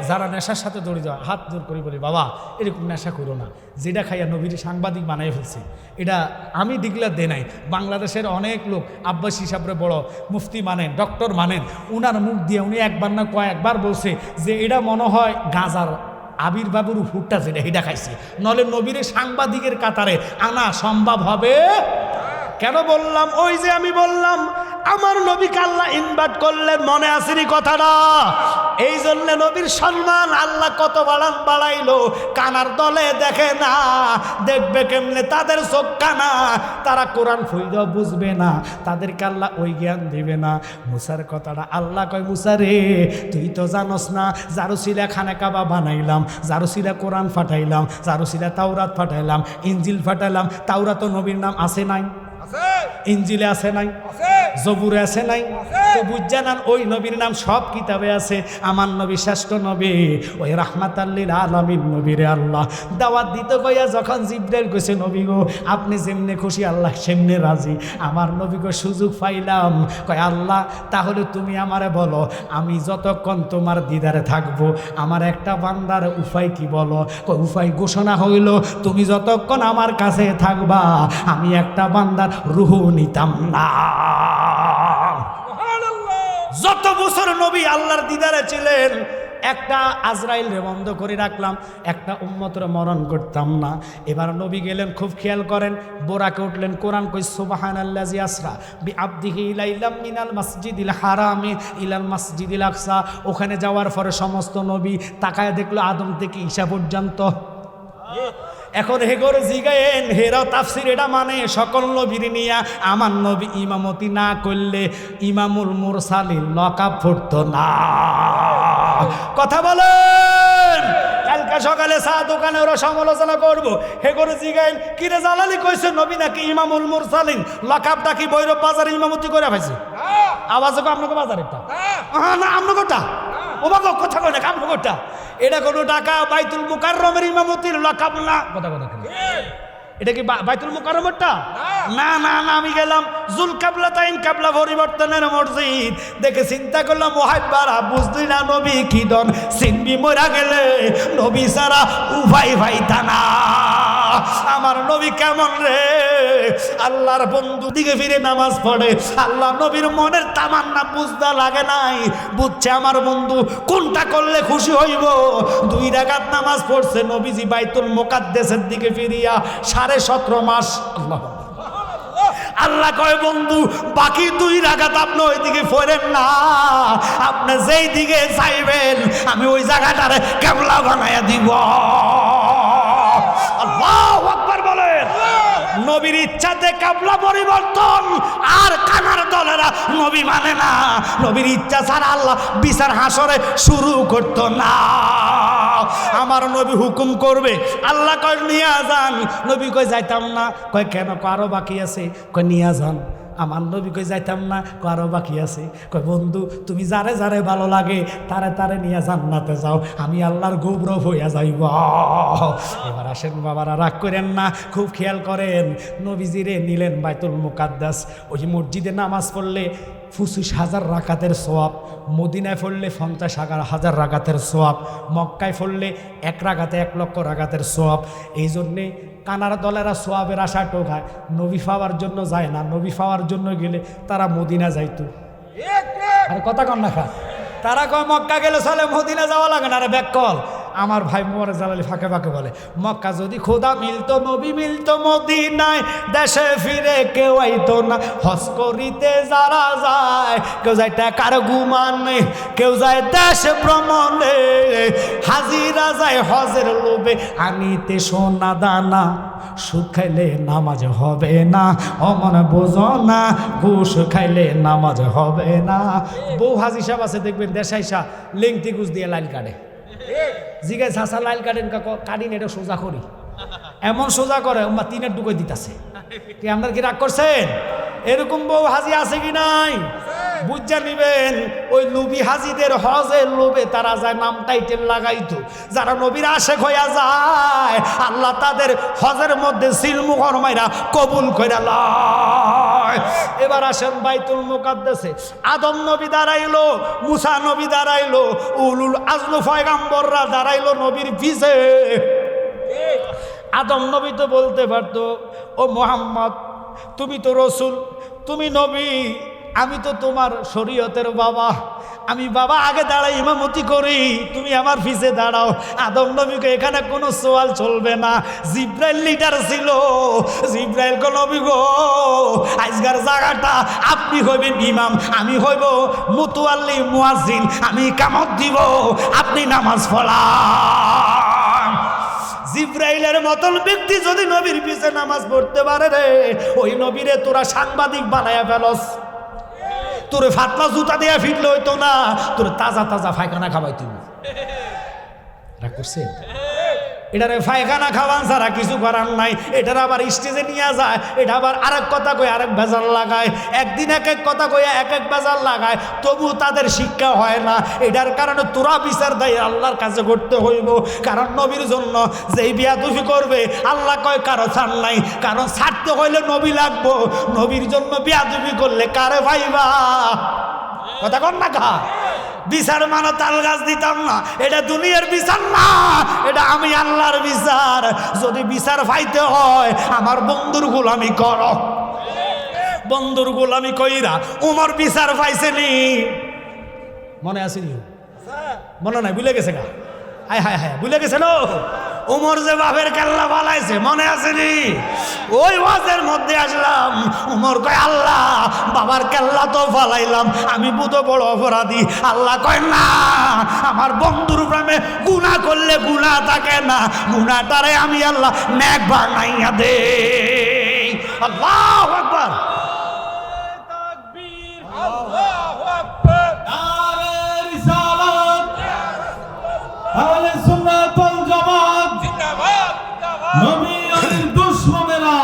যারা নেশার সাথে দৌড়ে যাওয়া হাত জোর করে বলি বাবা এরকম নেশা করো না। যেটা খাইয়া নবীর সাংবাদিক বানাই ফেলছে, এটা আমি ডিগলা দে নাই। বাংলাদেশের অনেক লোক আব্বাস হিসাবে বড় মুফতি মানেন, ডক্টর মানেন, উনার মুখ দিয়ে উনি একবার না কয়েকবার বলছে যে এটা মনে হয় গাঁজার আবির্ভাবের ফুটটা যেটা এটা খাইছে, নলে নবীর সাংবাদিকের কাতারে আনা সম্ভব হবে। কেন বললাম? ওই যে আমি বললাম আমার নবীকে আল্লাহ ইনভাইট করলেন, মনে আসেনি কথাটা? এই জন্য নবীর সম্মান আল্লাহ কত বাড়াইলো। কানার দলে দেখে না, দেখবে কেমনে? তাদের চোখ কানা, তারা কোরআন ফুইলেও বুঝবে না, তাদেরকে আল্লাহ ওই জ্ঞান দিবে না। মুসার কথাটা আল্লাহ কয়, মুসা রে তুই তো জানোস না, জারুসিলা খানে কাবা বানাইলাম, জারুসিলা কোরআন ফাটাইলাম, জারুসিলা তাওরাত ফাটাইলাম, ইঞ্জিল ফাটাইলাম। তাওরাত নবীর নাম আছে নাই? ইঞ্জিলে আছে নাই? জবুরে আছে নাই? তো বুঝছেন ওই নবীর নাম সব কিতাবে আছে। আমার নবী শ্রেষ্ঠ নবী, ওই রাহমাতাল লিল আলামিন নবীরে আল্লাহ দাওয়াত দিতে কইয়া যখন জিবরাইল কইছে নবী গো আপনি যেমনে খুশি আল্লাহ সেমনে রাজি। আমার নবী গো সুযোগ পাইলাম, কয় আল্লাহ তাহলে তুমি আমারে বলো আমি যতক্ষণ তোমার দিদারে থাকবো আমার একটা বান্দার উপায় কি বলো? কয় উপায় ঘোষণা হইল তুমি যতক্ষণ আমার কাছে থাকবা আমি একটা বান্দার রূহ নিতাম না। যত বছর নবী আল্লাহর দিদারে ছিলেন একটা আজরাইল রে বন্ধ করে রাখলাম, একটা উম্মতের মরণ করতাম না। এবার নবী গেলেন, খুব খেয়াল করেন, বোরাকে উঠলেন, কোরআন কই সুবহানাল্লাযী আসরা বিআবদিহি লাইলাম মিনাল মাসজিদিল হারামি ইলাল মাসজিদিল আকসা। ওখানে যাওয়ার পরে সমস্ত নবী তাকায় দেখলো আদম থেকে ঈসা পর্যন্ত। এখন হেগরে জিগায়েন হেরাও তাফসির এটা মানে সকল নবীর নিয়া আমার নবী ইমামতি না করলে ইমামুল মুরসালিন লকাব ফুটতো না। কথা বলেন। কালকে সকালে চা দোকানে ওরা সমালোচনা করবো, হেগরে জিগায়েন কিরে জালালি কইছে নবী নাকি ইমামুল মুরসালিন, লকাবটা কি ভৈরব বাজারে ইমামতি করে পাইছে? আওয়াজ আপনাকে বাজার একটা না আপনাকে ও বাবা কথা কয় না কাম কোটা এটা কোনো ঢাকা বাইতুল মুকাররমের ইমামতির লাকাব না কথা কথা এটা কি বাইতুল মুকাররমেরটা না না না আমি গেলাম জুলকাবলাতাইন কাবলা পরিবর্তনের মসজিদ দেখে চিন্তা করলাম মুহাব্বারা বুঝলি না নবী কি দন সিনবি মরা গেলে নবী সারা উভাই ভাই তানা আমার নবী কেমন রে আল্লাহর বন্ধু দিকে ফিরে নামাজ পড়ে আল্লাহ নবীর মনের তামান্না বুঝতে লাগে নাই বুঝছে আমার বন্ধু কোনটা করলে খুশি হইব 2 রাকাত নামাজ পড়ছে নবীজি বাইতুল মুকাদ্দাসের দিকে ফিরিয়া 17.5 মাস আল্লাহ আল্লাহ কয় বন্ধু বাকি 2 রাকাত আপনি ওইদিকে পড়েন না আপনি যেই দিকে চাইবেন আমি ওই জায়গাটারে কিবলা বানায়া দিব আল্লাহু আকবার বলেন নবীর ইচ্ছাতে কিবলা পরিবর্তন আর কানার দলেরা নবী মানে না নবীর ইচ্ছা ছাড়া আল্লাহ বিচার হাসরে শুরু করতো না আমার নবী হুকুম করবে আল্লাহ কয় নিয়ে যান নবী কয় যাইতাম না কয় কেন আরো বাকি আছে কয় নিয়ে যান আমার নবী কই যাইতাম না আরো বাকি আছে কয় বন্ধু তুমি যারে যারে ভালো লাগে তারে তারে নিয়ে জান্নাতে যাও আমি আল্লাহর গৌরব হইয়া যাইব এবার আসেন বাবারা রাগ করেন না খুব খেয়াল করেন নবীজিরে নিলেন বাইতুল মুকাদ্দাস ওই মসজিদে নামাজ পড়লে 25,000 রাকাতের সওয়াব মদিনায় পড়লে 50,000 রাকাতের সওয়াব মক্কায় পড়লে 1 রাকাতে 1 লক্ষ রাকাতের সওয়াব এই জন্যে কানার দলেরা সোয়াবের আশা টোকায় নবী পাওয়ার জন্য যায় না নবী পাওয়ার জন্য গেলে তারা মদিনা যাইতো আর কথা কন না খা তারা কয় মক্কা গেলে চলে মদিনা যাওয়া লাগে না আরে ব্যাক কল আমার ভাই মোরে জালালি ফাঁকে ফাঁকে বলে মক্কা যদি খোদা মিলতো নবী মিলতো মদিনায় দেশে ফিরে কেউ আইতো না হজ করিতে যারা যায় কেউ যায় টাকার গুমানে কেউ যায় দেশ ভ্রমণে হাজিরা যায় হজের লোভে আনিতে সোনা দানা সুদ খাইলে নামাজ হবে না অমন বোঝো না ঘুষ খাইলে নামাজ হবে না বউ হাজি সাহেব আছে দেখবেন দেশাইসা লেংটি ঘুষ দিয়ে লাইল কাটে জিগায় ছাঁচা লাইল কাটেন কাটিন এটা সোজা করি এমন সোজা করে ওমা 3 ডুকে দিতেছে কি আপনার কি রাগ করছেন এরকম বউ হাজি আছে কি নাই বুঝা নিবেন ওই লুবি হাজিদের হজের লোভে তারা যায় নাম টাইটেল লাগাইতো যারা নবীর আশেক হইয়া যায় আল্লাহ তাদের হজের মধ্যে সিল মুখর মাইরা কবুল কইরা লয় এবার আসেন বাইতুল মুকাদ্দাসে আদম নবী দাঁড়াইলো মুসা নবী দাঁড়াইলো উলুল আজম পয়গম্বররা দাঁড়াইলো নবীর পিছে আদম নবী তো বলতে পারতো ও মুহাম্মদ তুমি তো রসুল তুমি নবী আমি তো তোমার শরীয়তের বাবা আমি বাবা আগে দাঁড়াই ইমামতি করি তুমি আমার পিছে দাঁড়াও আদম নবীকে এখানে কোনো সওয়াল চলবে না জিব্রাইল লিডার ছিল জিব্রাইল কো নবী গো আজকের জায়গাটা আপনি হইবেন ইমাম আমি হইব মুতাওয়াল্লি মুয়াজ্জিন আমি ইকামত দিব আপনি নামাজ পড়ান জিব্রাইলের মতন ব্যক্তি যদি নবীর পিছে নামাজ পড়তে পারে রে ওই নবীরে তোরা সাংবাদিক বানায়া ফেলস তোরে ফাতলা জুতা দিয়া ফিরলে হইতো না তোরে তাজা তাজা পায়খানা খাওয়াই তুমি রাগ করছে এটারে পায়খানা খাওয়ান ছাড়া কিছু করার নাই এটার আবার স্টেজে নিয়ে যায় এটা আবার আরেক কথা কয়ে আরেক বেজাল লাগায় একদিন এক এক কথা কয়ে এক এক বেজাল লাগায় তবু তাদের শিক্ষা হয় না এটার কারণে তোরা বিচার দেয় আল্লাহর কাছে করতে হইব কারণ নবীর জন্য যেই বিয়াদুফি করবে আল্লাহ কয় কারো ছাড় নাই কারণ ছাড়তে হইলে নবী লাগবো নবীর জন্য বিয়াদুফি করলে কারে ভাইবা কথা কন না কা বিচার মানে তাল গাছ দিতাম না এটা দুনিয়ার বিচার না এটা আমি আল্লাহর বিচার যদি বিচার পাইতে হয় আমার বন্ধুর গোলামি কর বন্ধুর গোলামি কইরা উমর বিচার পাইছেনি মনে আসেনি মনে নাই ভুলে গেছে গা হায় হায় হায় ভুলে গেছে নো উমর যে বাপের কেল্লা বালাইছে মনে আসেনি ওই ওয়াজের মধ্যে আসলাম উমর কয় আল্লাহ বাবার কেল্লা তো ফালাইলাম আমি বুঝ বড় অপরাধী আল্লাহ কয় না আমার বন্ধুর প্রেমে গুনাহ করলে গুনাহ থাকে না গুনাহটারে আমি আল্লাহ নেক বানাইয়া দে আল্লাহু আকবার তাকবীর আল্লাহু আকবার নারে রিসালাত আহলে সুন্নাত ওয়াল জামাত জিন্দাবাদ নবী আলীর দুশমনেরা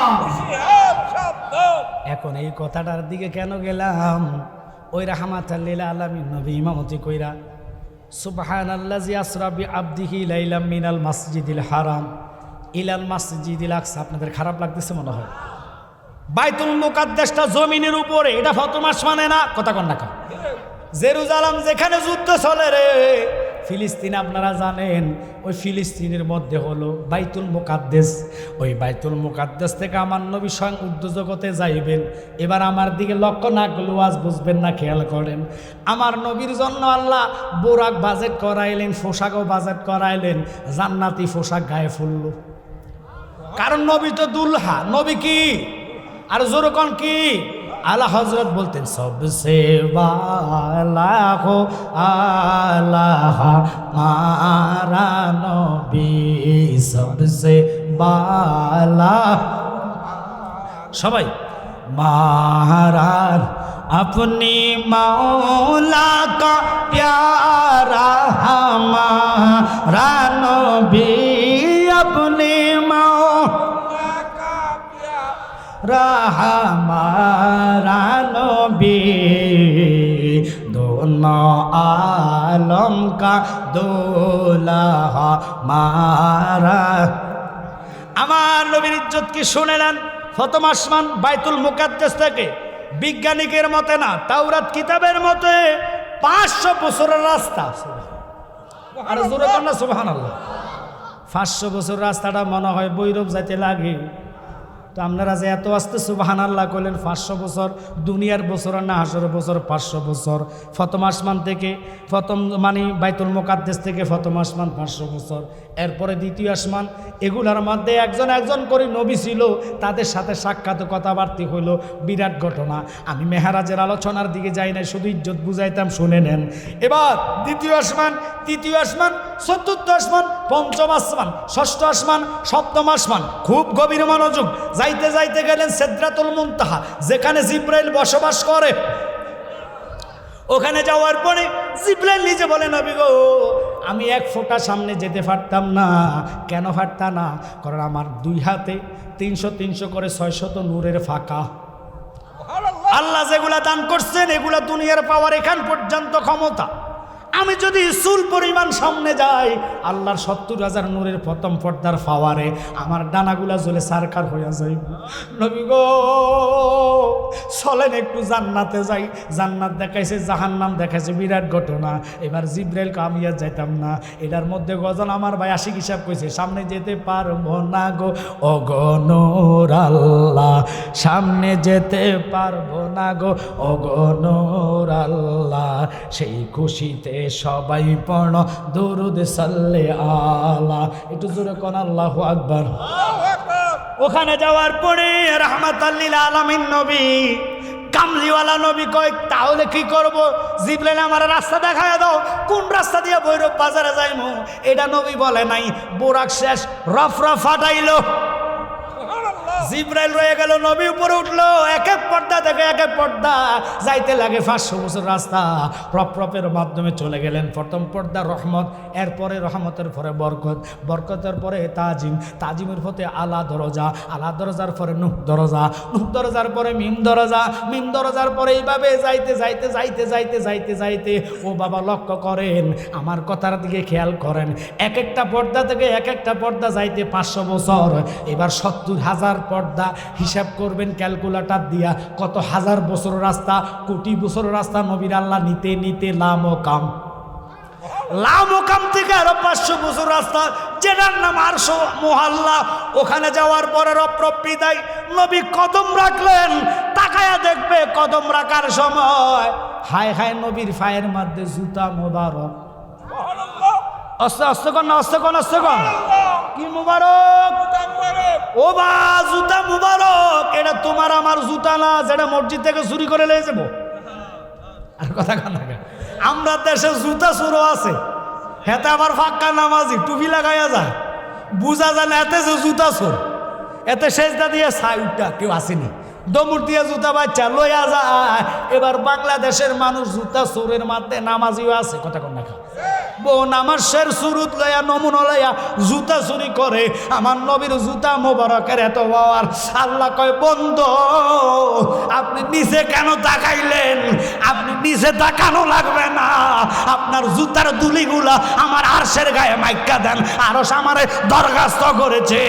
এখন এই কথাটার দিকে কেন গেলাম ওই রাহমাতুল লিল আলামিন নবী ইমামতি কইরা সুবহানাল্লাযী আসরা বিআবদিহি লাইলাম মিনাল মাসজিদিল হারাম ইলাল মাসজিদিল আকসা। আপনাদের খারাপ লাগতেছে মনে হয়? বাইতুল মুকাদ্দাসটা জমিনের উপরে, এটা ফতম আসমানে না। কথা কন না। জেরুজালেম যেখানে যুদ্ধ চলে রে, ফিলিস্তিন আপনারা জানেন, ওই ফিলিস্তিনের মধ্যে হলো বাইতুল মুকাদ্দাস। ওই বাইতুল মুকাদ্দাস থেকে আমার নবী স্বয়ং উর্দু জগতে যাইবেন। এবার আমার দিকে লক্ষ্য না করলে আজ বুঝবেন না, খেয়াল করেন। আমার নবীর জন্য আল্লাহ বোরাক বাজেট করাইলেন, পোশাকও বাজেট করাইলেন, জান্নাতি পোশাক গায়ে ফুলল। কারণ নবী তো দুলহা, নবী কি আর জোরকন কি? আলা হযরত বলতেন সবসে বালা হো আল্লাহ মারা নবী, সবসে বালা। সবাই মারান अपनी मौला का प्यारा हमारा नबी, अपनी मौला का प्यारा हमारा नबी, दोनों आलम का दूल्हा हमारा। আমার নবীর ইজ্জত কি শুনে নেন। প্রথম আসমান বাইতুল মুকাদ্দাস থেকে বিজ্ঞানিকের মতে না, তাওরাত কিতাবের মতে 500 বছরের রাস্তা। আর জোরে কর না সুবহানাল্লাহ। 500 বছর রাস্তাটা মনে হয় বৈরব যাইতে লাগে। তো আপনারা যে এত আসতে সুবহানাল্লাহ কইলেন, 500 বছর দুনিয়ার বছর না হাসরের বছর 500 বছর। প্রথম আসমান থেকে প্রথম মানে বাইতুল মুকাদ্দাস থেকে প্রথম আসমান 500 বছর, এরপরে দ্বিতীয় আসমান। এগুলার মধ্যে একজন একজন করে নবী ছিল, তাদের সাথে সাক্ষাৎ কথাবার্তা হইল, বিরাট ঘটনা। আমি মেহরাজের আলোচনার দিকে যাই না, শুধু ইজ্জত বুঝাইতাম, শুনে নেন। এবার দ্বিতীয় আসমান, তৃতীয় আসমান, চতুর্থ আসমান, পঞ্চম আসমান, ষষ্ঠ আসমান, সপ্তম আসমান। খুব গভীর মনোযোগ। যাইতে যাইতে গেলেন সিদরাতুল মুনতাহা, যেখানে জিবরাইল বসবাস করে। ওখানে যাওয়ার পরে জিবরাইল নিজে বলে, নবী গো, আমি এক ফোঁটা সামনে যেতে পারতাম না। কেন পারতাম না? কারণ আমার দুই হাতে 300 300 করে 600 নূরের ফাঁকা। আল্লাহ যেগুলা দান করছেন এগুলা দুনিয়ার পাওয়ার এখান পর্যন্ত ক্ষমতা। আমি যদি চুল পরিমাণ সামনে যাই, আল্লাহর 70,000 নূরের প্রথম পর্দার পাওয়ারে আমার ডানাগুলা জ্বলে সারকার হইয়া যাই। নবী গো, চলেন একটু জান্নাতে যাই। জান্নাত দেখাইছে, জাহান্নাম দেখাইছে, বিরাট ঘটনা। এবার জিবরাইলকে আমি আর যাইতাম না। এটার মধ্যে গজল আমার ভাই আশিক হিসাব কইছে, সামনে যেতে পারবো না গো ও গো নূর আল্লাহ, সামনে যেতে পারবো না গো ও গো নূর আল্লাহ। সেই খুশিতে সবাই পড়ো দুরুদ সাল্লে আলা। একটু জোরে কোন আল্লাহু আকবার। ওখানে যাওয়ার পরে রাহমাতাল লিল আলামিন নবী, কামলিওয়ালা নবী কয়, তাহলে কি করব? জিবরাইল আমার রাস্তা দেখায় দাও, কোন রাস্তা দিয়ে ভৈরব বাজারে যাইমু। এটা নবী বলে নাই। বোরাক শেষ, রফরা ফাটাইলো, জিবরাইল রয়ে গেল, নবী উপরে উঠলো। এক এক পর্দা থেকে এক এক পর্দা যাইতে লাগে 500 বছর রাস্তা। রফরফের মাধ্যমে চলে গেলেন। প্রথম পর্দা রহমত, এরপরে রহমতের পরে বরকত, বরকতের পরে তাজিম, তাজিমের পরে আলা দরজা, আলা দরজার পরে নূহ দরজা, নূহ দরজার পরে মিম দরজা, মিম দরজার পরে এইভাবে যাইতে যাইতে যাইতে যাইতে যাইতে যাইতে ও বাবা লক্ষ্য করেন, আমার কথার দিকে খেয়াল করেন। এক একটা পর্দা থেকে এক একটা পর্দা যাইতে 500 বছর। এবার 70,000 পর্দা হিসাব করবেন ক্যালকুলেটর দিয়া, কত হাজার বছর রাস্তা, কোটি বছর রাস্তা নবীর আল্লাহ নিতে নিতে লামকাম, লামকাম থেকে আরো 500 বছর রাস্তা, যেটার নাম আরশ মুহাল্লা। ওখানে যাওয়ার পরে রপ্রপ বিদায়, নবী কদম রাখলেন। তাকায়া দেখবে কদম রাখার সময় হায় হায় নবীর পায়ের মধ্যে জুতা মোবারক। আস্তে কন না, আস্তে কন, আস্তে কন। কি মুবারক? ও বা জুতা মুবারক। এটা তোমার আমার জুতা না, যেটা মসজিদ থেকে চুরি করে লয়ে যাবো। আর কথা কন না, আমরা দেশে জুতা চোরও আছে। হেতে আবার ফাঁকা নামাজি, টুপি লাগাইয়া যায়, বুঝা যায় না এতে যে জুতা চোর। এতে সেজদা দিয়ে সাইডটা কেউ আসেনি, দমুর দিয়ে জুতা বাচ্চা লইয়া যায়। এবার বাংলাদেশের মানুষ জুতা চোরের মাঝে নামাজিও আছে। কথা কন না, বউ নামাজের সুরুত লইয়া নমুনা লইয়া জুতা চুরি করে, আমার নবীর জুতা মোবারকের এত পাওয়ার। আল্লাহ কয় বন্ধু আপনি নিচে কেন তাকাইলেন? আপনি নিচে তাকানো লাগবে না, আপনার জুতার দুলিগুলা আমার আরশের গায়ে মাইক্কা দেন, আরশ আমারে দরখাস্ত করেছে।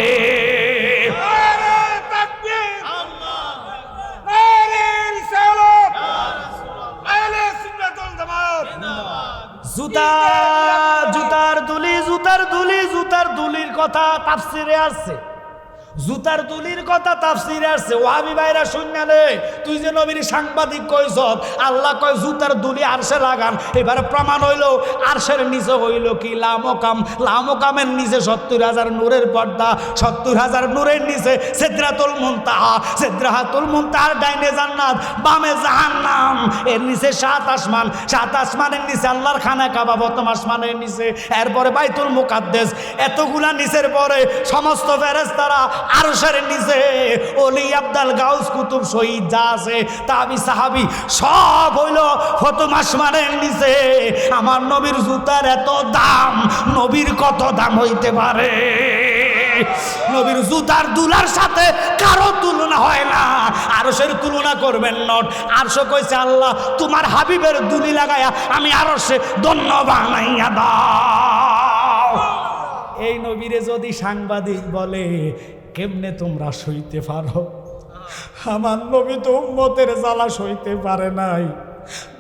জুতার দুলির কথা তাফসিরে আসছে, জুতার দুলির কথা তাফসিরে আসছে। ওয়াহাবি ভাইরা শুনলে তুই যে নবীর সাংবাদিক কইছ, আল্লাহ কয় জুতার দুলি আরশে লাগান। এবারে প্রমাণ হইল আরশের নিচে হইল কি লামকাম, লামকামের নিচে ৭০,০০০ নূরের পর্দা, ৭০,০০০ নূরের নিচে সিদরাতুল মুনতাহা, সিদরাতুল মুনতাহার ডাইনে জান্নাত, বামে জাহান্নাম, এর নিচে ৭ আসমান, ৭ আসমানের নিচে আল্লাহর খানা কাবা, প্রথম আসমানের নিচে, এরপরে বাইতুল মুকাদ্দাস, এতগুলা নিচের পরে সমস্ত ফেরেশতারা আরশের নিচে, ওলি আব্দাল গাউস কুতুব শহীদ যা আছে তাবি সাহাবি সব হইল প্রথম আসমানের নিচে। আমার নবীর জুতার এত দাম, নবীর কত দাম হইতে পারে? নবীর জুতার দুলার সাথে কারো তুলনা হয় না, আরশের তুলনা করবেন নট। আরশ কইছে আল্লাহ তোমার হাবিবের দুলি লাগায়া আমি আরশে ধন্য বানাইয়া দাও। এই নবীরে যদি সাংবাদিক বলে কেমনে তোমরা সইতে পারো? আমার নবী তো উম্মতের জ্বালা সইতে পারে নাই।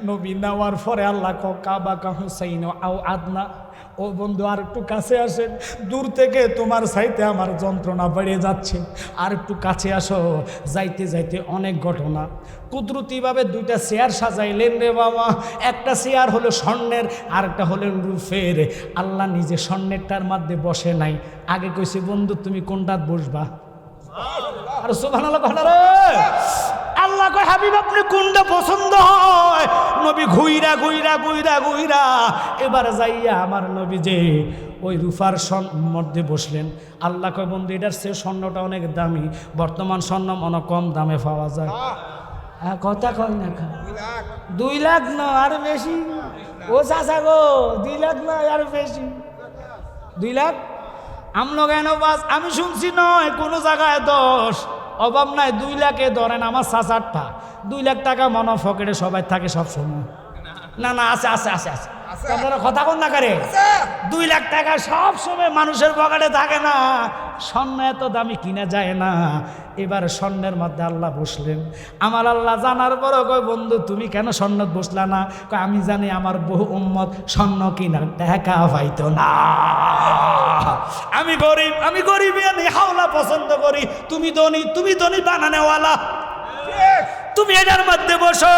নবী নেওয়ার পরে আল্লাহ কাবা হুসাইন আও আদনা, ও বন্ধু আর একটু কাছে আসেন, দূর থেকে তোমার চাইতে আমার যন্ত্রণা বেড়ে যাচ্ছে, আর একটু কাছে আসো। যাইতে যাইতে অনেক ঘটনা, কুদরতিভাবে 2টা চেয়ার সাজাইলেন রে বাবা। একটা চেয়ার হলো স্বর্ণের, আর একটা হলো রূপের। আল্লাহ নিজে স্বর্ণেরটার মধ্যে বসে নাই, আগে কইছে বন্ধু তুমি কোনটাত বসবা? আর সুবহানাল্লাহ কয় না রে? আল্লাহ কয় হাবিব আপনি কোনটা পছন্দ হয়? নবী ঘুইরা ঘুইরা ঘুইরা ঘুইরা এবার যাইয়া আমার নবী যে ওই রূপার মধ্যে বসলেন। আল্লাহ কয় বন্ধু এটার চেয়ে স্বর্ণটা অনেক দামি, বর্তমান স্বর্ণ মনে কম দামে পাওয়া যায়। কথা কয় না, 2 লাখ না আর বেশি। ও চাচা গো 2 লাখ না আর বেশি, 2 লাখ আমলো কেন বাস? আমি শুনছি নয় কোনো জায়গায় 10, অভাব নাই। 2 লাখে ধরেন আমার চাচারটা 2 লাখ টাকা মনে পকেটে সবাই থাকে সব সময়। না না আছে আছে আছে আছে, আপনারা কথা কোন না করে? 2 লাখ টাকা সব সময় মানুষের পকেটে থাকে না, স্বর্ণ এত দামি কিনা যায় না। এবার স্বর্ণের মধ্যে আল্লাহ বসলেন। আমার আল্লাহ জানার পরও কয় বন্ধু তুমি কেন স্বর্ণত বসলা না? কয় আমি জানি আমার বহু উম্মত স্বর্ণ কিনার টাকা পাইতো না। আমি গরিব আমি হাওলা পছন্দ করি, তুমি ধনী বানানেওয়ালা, তুমি এটার মধ্যে বসো।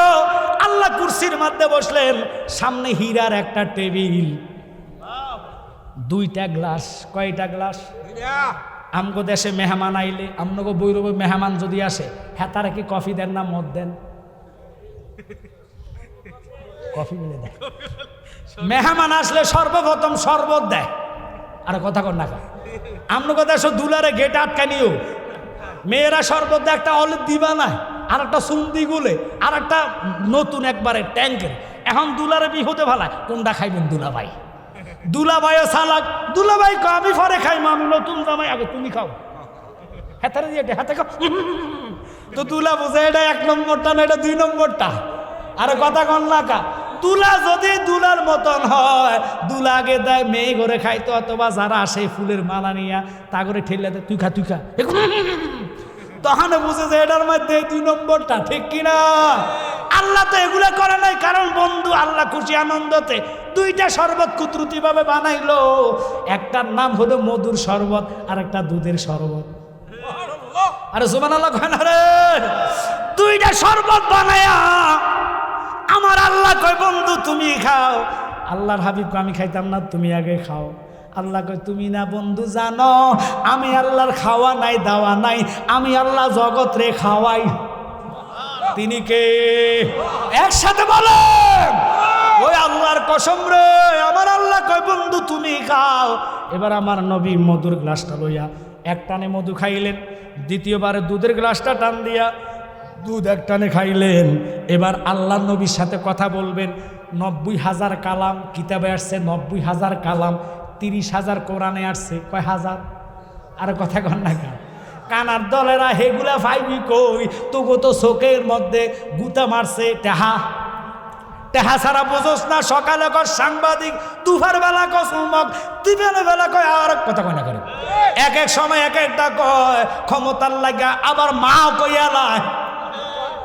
আল্লাহ কুরসির মধ্যে বসলেন, সামনে হীরার একটা টেবিল, 2টা গ্লাস। কয়টা গ্লাস? আমগো দেশে মেহমান আইলে, আমগো বৈরবে মেহমান যদি আসে, হ্যাঁ তারা কি কফি দেন না মদ দেন? কফি মিলে দেয়। মেহমান আসলে সর্বপ্রথম শরবত দেয়। আর কথা কর না, আমগো দেশে দুলারে গেট আটকানিও, মেয়েরা শরবত দেয়, একটা অলিভ দিবা না, আর একটা সুন্দি গুলে, আর একটা নতুন একবারে ট্যাঙ্কের। এখন দুলারে বিহুতে ভালায়, কোনটা খাইবেন দুলাভাই? দুলাভাইও সালাক, দুলাভাই আমি পরে খাইম, আমি নতুন জামাই, আগে তুমি খাও। হাতারে দিয়ে হাতে খাও। তো দুলা বুঝে এটা 1 নম্বরটা না, এটা 2 নম্বরটা। আর কথা কন না কা, দুলা যদি দুলার মতন হয়, দুলা আগে দেয় মেয়ে ঘরে খাইতো, অথবা যারা আসে ফুলের মালা নিয়া তা করে ঠেলে দেয়, তুই খা তুই খা, তখন বুঝে যে এটার মধ্যে 2 নম্বরটা, ঠিক কিনা? আল্লাহ তো এগুলা করে নাই, কারণ বন্ধু আল্লাহ খুশি আনন্দতে 2টা শরবত কুদরতি ভাবে বানাইলো। একটার নাম হলো মধুর শরবত, আর একটা দুধের শরবত। আরে সুবহানাল্লাহ কয় না রে? 2টা শরবত বানায়া আমার আল্লাহ কয় বন্ধু তুমি খাও। আল্লাহর হাবিব আমি খাইতাম না, তুমি আগে খাও। আল্লাহ কয় তুমি না বন্ধু জানো আমি আল্লাহর খাওয়া নাই দাওয়া নাই, আমি আল্লাহ জগৎ রে খাওয়াই। তিনি কে? একসাথে বলেন, ওই আল্লাহর কসম রে। আমার আল্লাহ কয় বন্ধু তুমি খাও। এবার আমার নবী মধুর গ্লাসটা লইয়া এক টানে মধু খাইলেন, দ্বিতীয়বারে দুধের গ্লাসটা টান দিয়া দুধ এক টানে খাইলেন। এবার আল্লাহ নবীর সাথে কথা বলবেন, 90,000 কালাম কিতাবে আসছে, 90,000 কালাম, 30,000 কোরআনে আসছে, কয় হাজার? আর কথা কন না কেন? কানার দলেরা হেগুলা ফাইবি কই, তবু তো চোখের মধ্যে গুতা মারছে টেহা টেহা ছাড়া বোঝোস না। সকালে কর সাংবাদিক, দুপুর বেলা কয় চুমক, দিনের বেলা কয় আর কথা কয় না করে, এক এক সময় এক একটা কয় ক্ষমতার লাগা, আবার মা কইয়া লাই।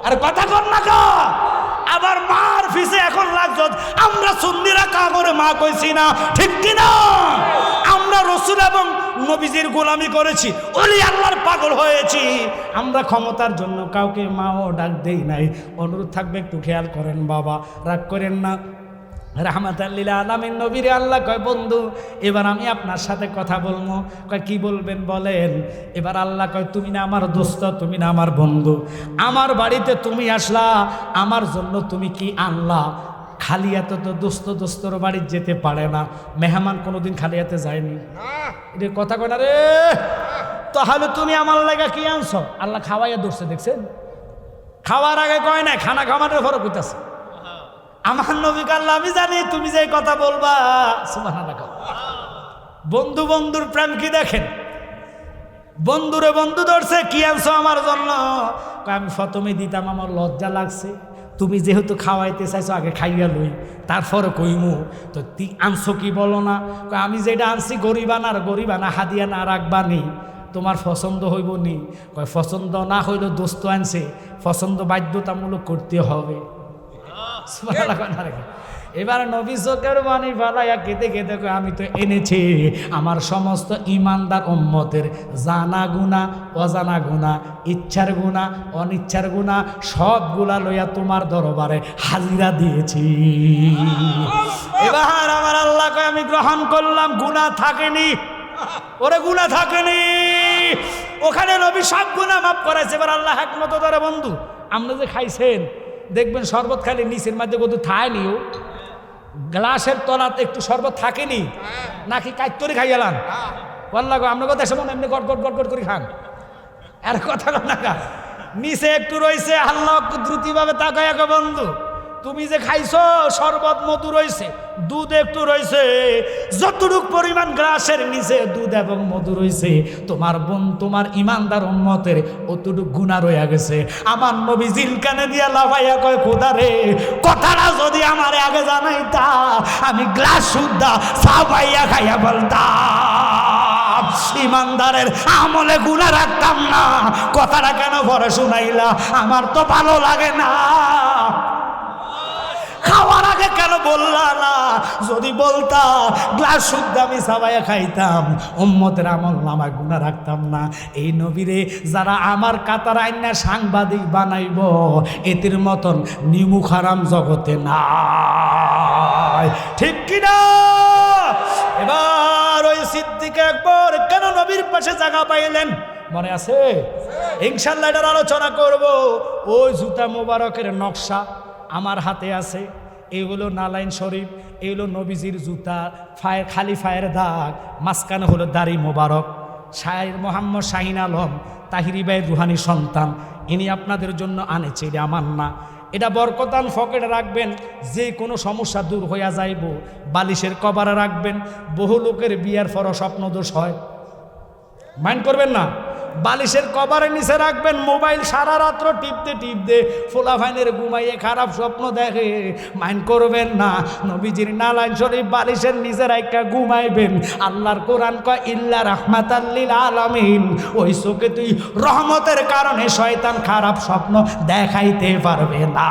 আর কথা কর না কা, আবার মার ফিসে এখন লাগছো। আমরা সুন্নিরা কা করে মা কইছি না, ঠিক কিনা? আমরা রসুল এবং নবীজির গোলামি করেছি, ওলি আল্লাহর পাগল হয়েছি। আমরা ক্ষমতার জন্য কাউকে মাও ডাক দেই নাই। অনুরোধ থাকবে একটু খেয়াল করেন বাবা, রাগ করেন না। রাহমাতাল লিল আলামিন নবীরে আল্লাহ কয়, বন্ধু এবার আমি আপনার সাথে কথা বলবো। কয় কি বলবেন বলেন? এবার আল্লাহ কয়, তুমি না আমার দোস্ত, তুমি না আমার বন্ধু, আমার বাড়িতে তুমি আসলা, আমার জন্য তুমি কি আনলা? খালি হাতে তো দোস্তর বাড়ি যেতে পারে না, মেহমান কোনোদিন খালি হাতে যায়নি। এটা কথা কয় না রে। তাহলে তুমি আমার লাগা কি আনছো? আল্লাহ খাওয়াইয়া ধরছে, দেখছেন? খাওয়ার আগে কয় না, খানা খাওয়ানোর ফরক হইতাছে। আমার নবী আল্লাহ, আমি জানি তুমি যে কথা বলবা, সুবহানাল্লাহ। বন্ধু বন্ধুর প্রেম কি দেখেন? বন্ধুরে বন্ধু ধরছে, কি আনছো আমার জন্য? আমি প্রথমে দিতাম, আমার লজ্জা লাগছে, তুমি যেহেতু খাওয়াইতে চাইছো আগে খাইয়া লই, তারপরে কইমু। তো তুই আনছো কি বলো না? আমি যেটা আনছি গরিবানা হাদিয়া না রাখবানি, তোমার পছন্দ হইব নি? কয় পছন্দ না হইলে দোস্ত আনছে, পছন্দ বাধ্যতামূলক করতে হবে। এবার নবী চোখের পানি ফালাইয়া কেঁদে কেঁদে কয়, আমি তো এনেছি আমার সমস্ত ইমানদার উম্মতের জানা গুনাহ, অজানা গুনাহ, ইচ্ছার গুনাহ, অনিচ্ছার গুনাহ সবগুলা লইয়া তোমার দরবারে হাজিরা দিয়েছি। এবার আমার আল্লাহ কয়, আমি গ্রহণ করলাম। গুনাহ থাকেনি, ওরে গুনাহ থাকেনি, ওখানে নবী সব গুনাহ মাফ করাইছে। এবার আল্লাহ একমত ধরে, বন্ধু আপনি যে খাইছেন দেখবেন শরবত খালি নিচের মধ্যে কত থায়নি, ও গ্লাসের তলাতে একটু শরবত থাকেনি নাকি কাইতরি খাই গেলাম? বললা গো আপনার কথা সেমন এমনি গট গট গট গট করে খান। আর কথা না, নিচে একটু রয়েছে, আল্লাহ দ্রুতিভাবে তাকায়, বন্ধু তুমি যে খাইছো শরবত মধু রয়েছে, দুধ একটু রয়েছে, যতটুক পরিমাণ গ্লাসের নিচে দুধ এবং মধু রয়েছে, তোমার ইমানদার উম্মতের অতটুক গুনাহ রয়ে গেছে। আমার নবী জিলকানে দিয়া লাফাইয়া কয়, খোদা রে, কথাটা যদি আমারে আগে জানাইতা, আমি গ্লাস শুদ্ধা সাবাইয়া খাইয়া বলতাম, ইমানদারের আমলে গুনাহ রাখতাম না। কথাটা কেন পরে শুনাইলা? আমার তো ভালো লাগে না। খাওয়ার আগে কেন বললা না? যদি বলতা গ্লাস শুদ্ধ আমি সাবাইয়া খাইতাম, উম্মতের আমল নামায় গুনাহ রাখতাম না। এই নবীরে যারা আমার কাতার আইনা সাংবাদিক বানাইব, এদের মতন নিমুখ হারাম জগতে নাই, ঠিক কিনা? এবার ওই সিদ্দিক আকবর কেন নবীর পাশে জায়গা পাইলেন মনে আছে? ইনশাআল্লাহ এটার আলোচনা করব। ওই জুতা মোবারকের নকশা আমার হাতে আছে, এই হলো নালাইন শরীফ, এই হলো নবীজির জুতা, ফায়ের খালি ফায়ের দাগ, মাঝখানে হলো দাড়ি মোবারক। শায়ের মোহাম্মদ শাহিন আলম তাহিরি ভাই রুহানি সন্তান, ইনি আপনাদের জন্য আনেছে, এটা আমার না। এটা বরকতান পকেটে রাখবেন, যে কোনো সমস্যা দূর হইয়া যাইব। বালিশের কভারে রাখবেন, বহু লোকের বিয়ার পর স্বপ্নদোষ হয়, মাইন্ড করবেন না। বালিশের কভারের নিচে রাখবেন, মোবাইল সারা রাত্র টিপতে ফোলা ফাইনের ঘুমাইয়ে খারাপ স্বপ্ন দেখে, মাইন্ড করবেন না। নবীজির নালাইন শরীফ বালিশের নিচে রাখা ঘুমাইবেন। আল্লাহর কোরআন কয়, ইল্লা রাহমাতাল লিল আলামিন, ওই চোখে তুই রহমতের কারণে শয়তান খারাপ স্বপ্ন দেখাইতে পারবে না।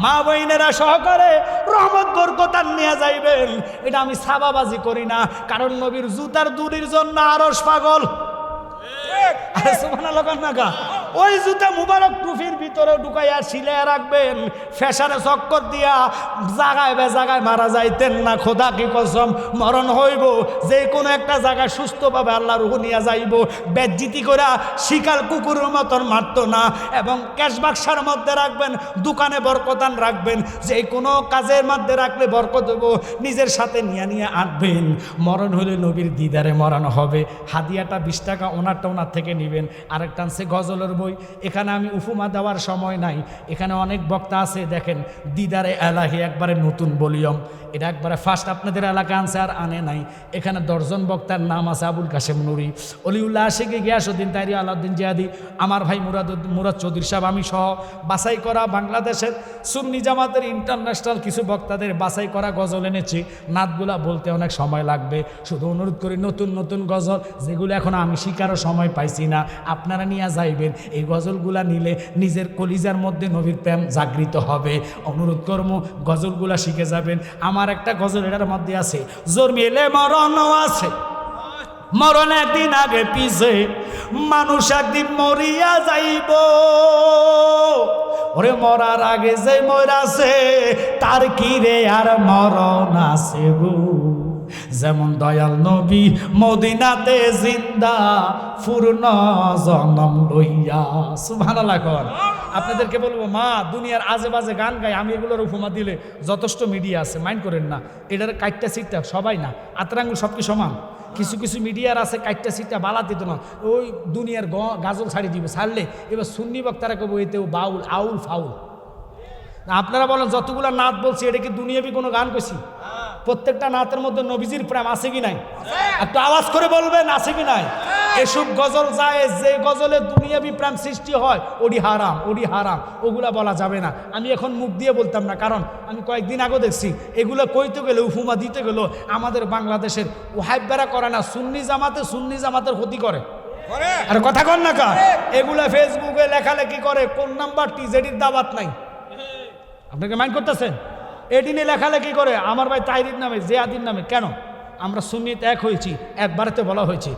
মা বইনেরা সহকারে রহমত বরকতান নিয়ে যাইবেন। এটা আমি সাবাবাজি করি না, কারণ নবীর জুতার দুলির জন্য আরশ পাগল। ওই জুতা মুবারক টুফির ভিতরে ঢুকাইয়া সিলাইয়া রাখবেন, ফেসারে চক্কর দিয়া জাগায় বেজাগায় মারা যাইতেন না। খোদা কি কসম, মরণ হইব যে কোনো একটা জায়গায় সুস্থভাবে আল্লাহ রুহ নিয়ে যাইব। বেজ্জিতি করা শিকার কুকুরের মতন মারত না। এবং ক্যাশ বাক্সার মধ্যে রাখবেন, দোকানে বরকতান রাখবেন, যে কোনো কাজের মধ্যে রাখলে বরকত দেব, নিজের সাথে নিয়ে আনবেন। মরণ হলে নবীর দিদারে মরানো হবে। হাদিয়াটা 20 টাকা, ওনারটা ওনার থেকে নেবেন। আরেকটা আনছে গজলের বই, এখানে আমি উপমা দেওয়ার সময় নাই। এখানে অনেক বক্তা আছে, দেখেন দিদারে এলাহি একবারে নতুন ভলিউম, এটা একবারে ফার্স্ট আপনাদের এলাকা আনছে আর আনে নাই। এখানে 10 জন বক্তার নাম আছে, আবুল কাশেম নুরি, অলিউল্লাহ আশিকি, গিয়াসউদ্দিন তাইরি, আলাউদ্দিন জিহাদি, আমার ভাই মুরাদ চৌধুরী সাহেব, আমি সহ বাছাই করা বাংলাদেশের সুন্নি জামাতের ইন্টারন্যাশনাল কিছু বক্তাদের বাছাই করা গজল এনেছি। নাতগুলা বলতে অনেক সময় লাগবে, শুধু অনুরোধ করি নতুন নতুন গজল যেগুলো এখন আমি শিকারও সময় পাইছি না, আপনারা নিয়ে যাইবেন। এই গজলগুলা নিলে নিজের কলিজার মধ্যে নবীর প্রেম জাগৃত হবে। অনুরোধ করবো গজলগুলা শিখে যাবেন। আমার একটা গজল এটার মধ্যে আছে, জোর মিলে মরণও আছে, মরণ একদিন আগে পিছে, মানুষ একদিন মরিয়া যাইব, ওরে মরার আগে যে মরাছে তার কি রে আর মরণ আছে গো। যেমন দয়াল নবী মদিনাতে জিন্দা পূর্ণ জনম লইয়া, সুবহানাল্লাহ। আপনাদেরকে বলবো, মা দুনিয়ার আজে বাজে গান গাই, আমি এগুলোর উপমা দিলে যথেষ্ট মিডিয়া আছে, মাইন্ড করেন না। এটার কাইটটা সিটটা সবাই না, আতরাঙ্গুল সব কি সমান? কিছু কিছু মিডিয়ার আছে কাইটটা সিটটা বালা দিত না, ওই দুনিয়ার গাজল ছাড়ি দিবে, ছাড়লে এবার সুন্নি বক্তারা কব এতেও বাউল আউল ফাউল। আপনারা বলেন যতগুলা নাত বলছি, এটা কি দুনিয়াবি কোনো গান কইছি? প্রত্যেকটা নাতের মধ্যে নবীজির প্রেম আছে কি নাই? একটু আওয়াজ করে বলবেন আছে কি নাই? এসব গজল যায়, যে গজলে দুনিয়াবি প্রেম সৃষ্টি হয় ওডি হারাম, ওডি হারাম, ওগুলা বলা যাবে না। আমি এখন মুখ দিয়ে বলতাম না, কারণ আমি কয়েকদিন আগে দেখছি এগুলো কইতে গেলে, উপমা দিতে গেল আমাদের বাংলাদেশের ওহাইবারা করে না, সুন্নি জামাতের ক্ষতি করে। আর কথা কন না কা, এগুলা ফেসবুকে লেখালেখি করে, কোন নাম্বারটি যেটির দাওয়াত নাই, আপনাকে মাইন্ড করতেছেন? এটি নিয়ে লেখালেখি করে আমার ভাই তাহিরির নামে, জিয়াদির নামে। কেন? আমরা সুন্নিত এক হয়েছি, একবারেতে বলা হয়েছে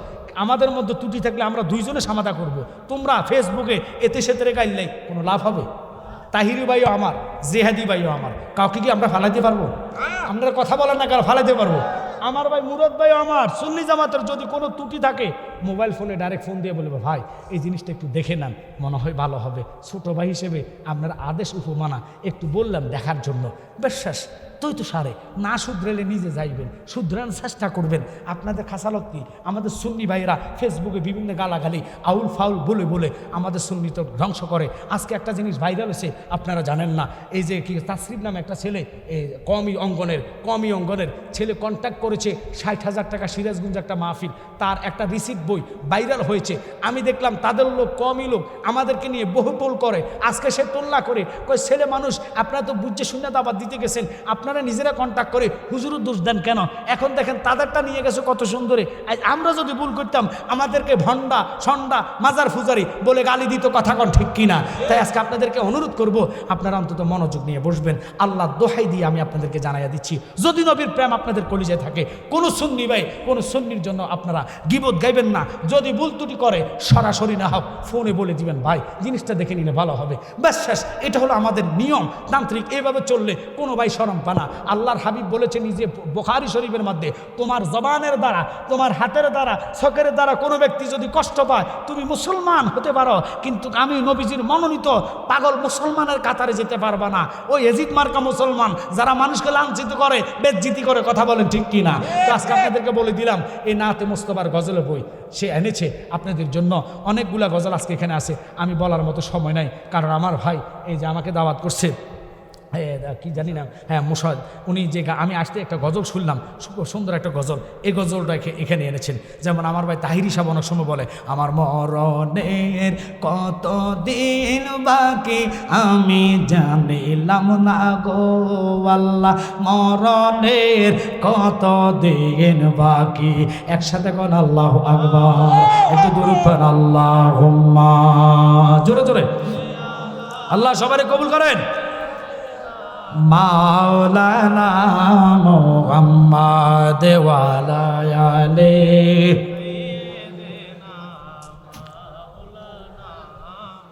আমাদের মধ্যে ত্রুটি থাকলে আমরা দুইজনে সমাধা করব। তোমরা ফেসবুকে এতে সেতে গাইলে কোনো লাভ হবে? তাহিরি ভাইও আমার, জেহাদি ভাইও আমার, কাউকে কি আমরা ফালাইতে পারবো? আমরা কথা বলেন না, কারো ফালাইতে পারবো? আমার ভাই মুরাদ ভাইও আমার, সুন্নি জামাতের যদি কোনো ত্রুটি থাকে মোবাইল ফোনে ডাইরেক্ট ফোন দিয়ে বলবে, ভাই এই জিনিসটা একটু দেখে নেন, মনে হয় ভালো হবে। ছোট ভাই হিসেবে আপনার আদেশ উপমানা একটু বললাম দেখার জন্য, বিশ্বাস তুই তো সারে না শুধরেলে নিজে যাইবেন, শুধরানোর চেষ্টা করবেন। আপনাদের খাসালত কি? আমাদের সুন্নি ভাইরা ফেসবুকে বিভিন্ন গালাগালি আউল ফাউল বলে বলে আমাদের সুন্নি তো ধ্বংস করে। আজকে একটা জিনিস ভাইরাল হয়েছে, আপনারা জানেন না, এই যে কি তাসরিফ নামে একটা ছেলে, কমি অঙ্গনের ছেলে কন্ট্যাক্ট করেছে 60,000 টাকা, সিরাজগঞ্জ একটা মাহফিল, তার একটা রিসিপ্ট বই ভাইরাল হয়েছে। আমি দেখলাম তাদের লোক, কমই লোক আমাদেরকে নিয়ে বহু টোল করে। আজকে সে তোল্লা করে কয়, ছেলে মানুষ আপনারা তো বুঝছে শূন্য দাবাত দিতে গেছেন, আপনারা নিজেরা কন্ট্যাক্ট করে হুজুরের দোষ দেন কেন? এখন দেখেন তাদেরটা নিয়ে গেছে কত সুন্দরে। আমরা যদি ভুল করতাম আমাদেরকে ভণ্ডা সন্ডা মাজার ফুজারি বলে গালি দিত, কথা কন ঠিক কিনা? তাই আজকে আপনাদেরকে অনুরোধ করব, আপনারা অন্তত মনোযোগ নিয়ে বসবেন। আল্লাহ দোহাই দিয়ে আমি আপনাদেরকে জানাইয়া দিচ্ছি, যদি নবীর প্রেম আপনাদের কলিজায় থাকে, কোনো সুন্নি ভাই কোনো সুন্নির জন্য আপনারা গীবত গাইবেন না। যদি ভুল ত্রুটি করে সরাসরি না হোক ফোনে বলে দিবেন, ভাই জিনিসটা দেখে নিলে ভালো হবে, ব্যাস শেষ। এটা হলো আমাদের নিয়ম তান্ত্রিক, এভাবে চললে কোনো ভাই শরম পানা। আল্লাহর হাবিব বলেছেন নিজে বুখারী শরীফের মধ্যে, তোমার জবানের দ্বারা, তোমার হাতের দ্বারা, চোখের দ্বারা কোনো ব্যক্তি যদি কষ্ট পায়, তুমি মুসলমান হতে পারো, কিন্তু আমি নবীজির মনোনীত পাগল মুসলমানের কাতারে যেতে পারবা না। ওই এজিদ মার্কা মুসলমান যারা মানুষকে লাঞ্ছিত করে, বেজ্জিতি করে, কথা বলেন ঠিক কিনা? তো আজকে আপনাদেরকে বলে দিলাম, এই নাতে মুস্তফার গজলের বই সে এনেছে আপনাদের জন্য। অনেকগুলা গজল আজকে এখানে আছে, আমি বলার মতো সময় নাই, কারণ আমার ভাই এই যে আমাকে দাওয়াত করছে, কি জানি না, হ্যাঁ মুসাদ, উনি যে আমি আসতে একটা গজল শুনলাম, সুন্দর একটা গজল, এই গজলটা এখানে এনেছেন। যেমন আমার ভাই তাহিরি সাহেব অনেক সময় বলে, আমার মরণের কত দিন বাকি আমি জানিলাম না গো আল্লাহ, মরণের কত দিন বাকি। একসাথে কোন আল্লাহু আকবার, একটু দূরে পড়েন আল্লাহুম্মা, জোরে জোরে। আল্লাহ সবাই কবুল করেন। মাওলানা মুহাম্মদ ওয়ালা আলিহি।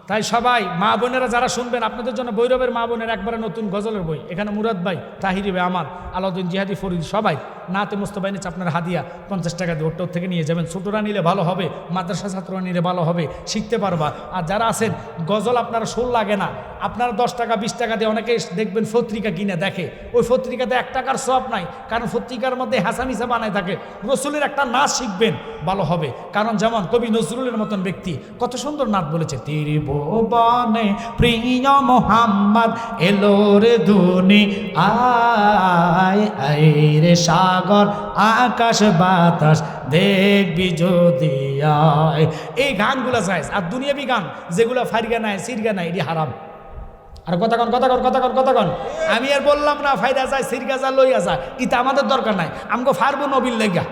তাই সবাই মা বোনেরা যারা শুনবেন, আপনাদের জন্য ভৈরবের মা বোনের একবারে নতুন গজলের বই, এখানে মুরাদ ভাই, তাহিরি ভাই আমার, আলাউদ্দিন জিহাদি, ফরিদ, সবাই নাতে মুস্তফা এনেছে। আপনার হাদিয়া 50 টাকা দিয়ে ওর থেকে নিয়ে যাবেন। ছোটরা নিলে ভালো হবে, মাদ্রাসা ছাত্ররা নিলে ভালো হবে, শিখতে পারবা। আর যারা আছেন গজল আপনারা সুর লাগে না, আপনারা 10 টাকা 20 টাকা দিয়ে অনেকে দেখবেন পত্রিকা কিনে দেখে, ওই পত্রিকাতে 1 টাকার সওয়াব নাই, কারণ পত্রিকার মধ্যে হাসামিসা বানায় থাকে। রসুলের একটা নাচ শিখবেন, ভালো হবে। কারণ যেমন কবি নজরুলের মতন ব্যক্তি কত সুন্দর নাচ বলেছে, ত্রিভুবনে প্রিয় মোহাম্মদ এলো রে দুনি আয় আয় রে সাগর আকাশ বাতাস দেখবি যদি আয়। এই গানগুলো যায়, আর দুনিয়াবি গান যেগুলো ফারিগা নাই সিরগা নাই এটি হারাম। আর কথাগণ আমি আর বললাম না ফায়দা যায় সিরগা যা লইয়া যায়, এটা আমাদের দরকার নাই। আমগো ফারবো নবীর লেগা,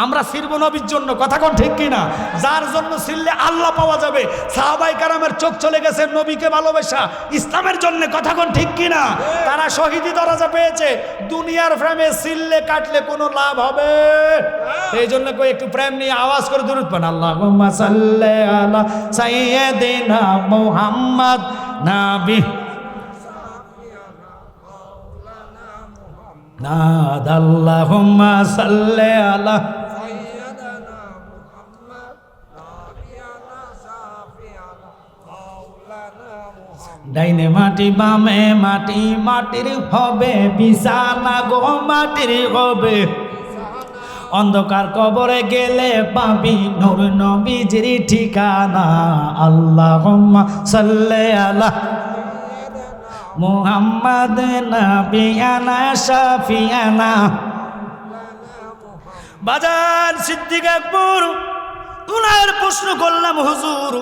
আমরা ফিরবো নবীর জন্য। কথাগণ ঠিক কিনা? যার জন্য ছিললে আল্লাহ পাওয়া যাবে। সাহাবায়ে কেরামের চোখ চলে গেছে নবীকে ভালোবাসা, ইসলামের জন্য। কথাগণ ঠিক কিনা? তারা শহীদি দরজা পেয়েছে। দুনিয়ার প্রেমে ছিললে কাটলে কোনো লাভ হবে? এই জন্য কই একটু প্রেম নিয়ে আওয়াজ করে দুরূদ পড়েন, আল্লাহুম্মা সাল্লি আলা সাইয়্যিদিনা মুহাম্মদ নাবি নাদ আল্লাহুম্মা সাল্লি আলা ডাইনে মাটি বামে মাটি, মাটির হবে বিছানা গো, মাটির হবে। অন্ধকার কবরে গেলে পাবি নূর নবীজির ঠিকানা। আল্লাহুম্মা সাল্লি আলা মুহাম্মাদ নাবিয়ানা শাফিয়ানা। বাজার সিদ্দিক আকবর উনার প্রশ্ন করলাম, হুজুর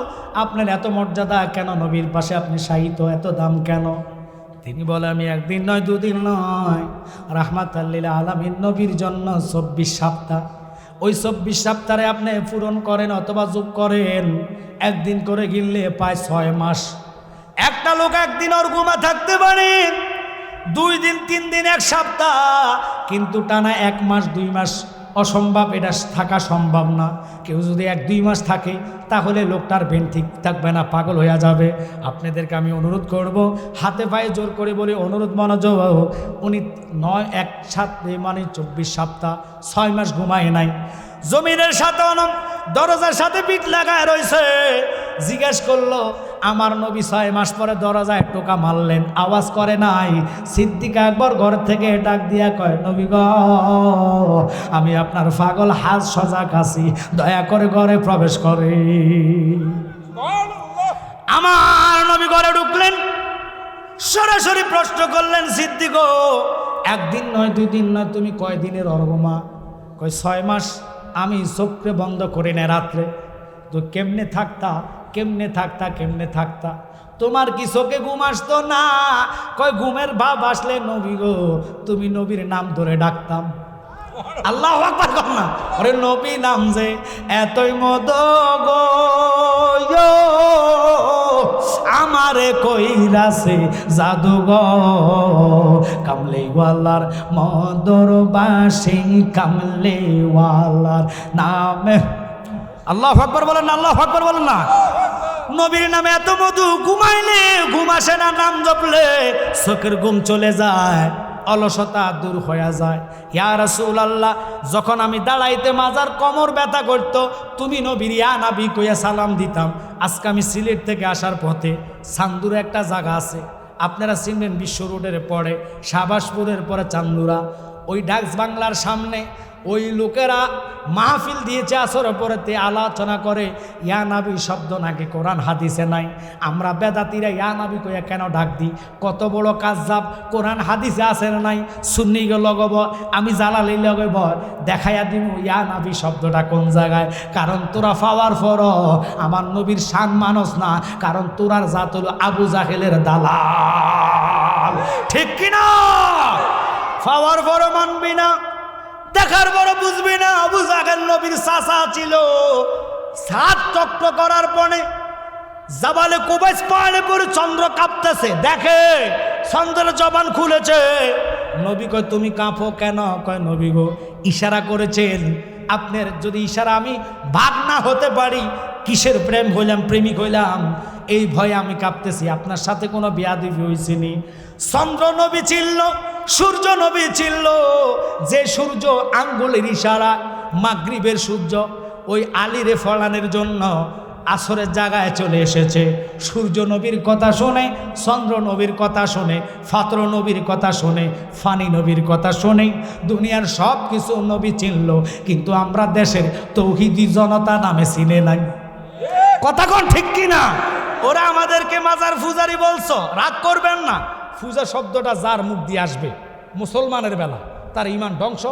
আপনার এত মর্যাদা কেন? নবীর পাশে আপনি শায়িত, এত দাম কেন? তিনি বলে, আমি একদিন নয় দুদিন নয়, রাহমাতাল লিল আলামিন নবীর জন্য 24 সপ্তাহ। ওই 24 সপ্তাহে আপনি পূরণ করেন অথবা যোগ করেন, একদিন করে গিনলে পায় 6 মাস। একটা লোক একদিন ওর ঘুমা থাকতে পারে, 2 দিন 3 দিন 1 সপ্তাহ, কিন্তু টানা 1 মাস 2 মাস অসম্ভব, এটা থাকা সম্ভব না। কেউ যদি 1-2 মাস থাকে তাহলে লোকটার ব্রেন ঠিক থাকবে না, পাগল হয়ে যাবে। আপনাদেরকে আমি অনুরোধ করব, হাতে পায়ে জোর করে বলি, অনুরোধ মনোযোগ, উনি 9-1-7 মানে 24 সপ্তাহ 6 মাস ঘুমায় নাই। জমিনের সাথে দরজার সাথে পিঠ লাগায় রয়েছে। জিজ্ঞেস করলো, আমার নবী 6 মাস পরে দরজায় টোকা মারলেন, আওয়াজ করে নাই। সিদ্দিক আকবর ঘর থেকে ডাক দিয়া কয়, নবী গো, আমি আপনার পাগল হাত সজাগ আছি, দয়া করে ঘরে প্রবেশ করে। আমার নবী ঘরে ঢুকলেন, সরাসরি প্রশ্ন করলেন, সিদ্দিক গো, একদিন নয় 2 দিন নয়, তুমি কয় দিনের অরগমা? কয় 6 মাস আমি চোখে বন্ধ করি না রাত্রে। তো কেমনে থাকতা? তোমার কি চোখে ঘুম আসতো না? কয় ঘুমের ভাব আসলে নবী গো, তুমি নবীর নাম ধরে ডাকতাম। আল্লাহু আকবার কর না। ওরে নবী নাম যে এতই মদ গো, আমারে কইরাছে জাদু গো, কামলিওয়ালার মদর বাসি, কামলিওয়ালার নামে। আল্লাহু আকবার বলেন না, আল্লাহু আকবার বলেন না। নবীর নামে এত মধু, ঘুমাইলে ঘুম আসে না, নাম জপলে চোখের ঘুম চলে যায়, অলসতা দূর হয়ে যায়। ইয়া রাসূলুল্লাহ, যখন আমি দাঁড়াইতে মাজার কোমর ব্যথা করত, তুমি নবীর ইয়া নবী কইয়া সালাম দিতাম। আজকে আমি সিলেট থেকে আসার পথে চান্দুরা একটা জায়গা আছে, আপনারা চিনবেন, বিশ্ব রোডের পরে শাহবাজপুরের পরে চান্দুরা, ওই ডাকস বাংলার সামনে ওই লোকেরা মাহফিল দিয়েছে, আসরের পরেতে আলোচনা করে ইয়া নবী শব্দ নাকি কোরআন হাদিসে নাই। আমরা বেদাতিরা ইয়া নবী কইয়া কেন ডাক দিই? কত বড় কাজ্জাব, কোরআন হাদিসে আছে না নাই? সুন্নি লগব, আমি জালালি লগব, দেখাইয়া দিব ইয়া নবী শব্দটা কোন জায়গায়। কারণ তোরা পাওয়ার পর আমার নবীর শান মানুষ না, কারণ তোরার জাত হলো আবু জাহেলের দালাল। ঠিক কিনা? পাওয়ার পর মানবি না, দেখার বড় বুঝবি না। আবু জাহেল নবীর চাচা ছিল। 7 চক্র করার পরে জাবালে কুবাইস পাহাড়ে পরে চন্দ্র কাঁপতেছে, দেখে চন্দ্রের জবান খুলেছে। নবী কয়, তুমি কাঁপো কেন? কয়, নবী গো, ইশারা করেছেন, আপনার যদি ইশারা আমি ভাগ না হতে পারি, কিসের প্রেম হইলাম, প্রেমিক হইলাম, এই ভয়ে আমি কাঁপতেছি। আপনার সাথে কোনো বেয়াদবি হয়েছিনি? চন্দ্র নবী চিনল, সূর্য নবী চিনল, যে সূর্য আঙ্গুলের ইশারা, মাগরিবের সূর্য, ওই আলীরে ফলানোর জন্য আসরের জায়গায় চলে এসেছে। সূর্য নবীর কথা শোনে, চন্দ্র নবীর কথা শোনে, ফাতর নবীর কথা শোনে, ফানি নবীর কথা শোনে, দুনিয়ার সব কিছু নবী চিনল, কিন্তু আমরা দেশের তৌহিদি জনতা নামে চিনে নাই। কথা কোন ঠিক কিনা? ওরা আমাদেরকে মাজার পূজারি বলছো, রাগ করবেন না। পূজা শব্দটা যার মুখ দিয়ে আসবে মুসলমানের বেলা তার ঈমান ধ্বংস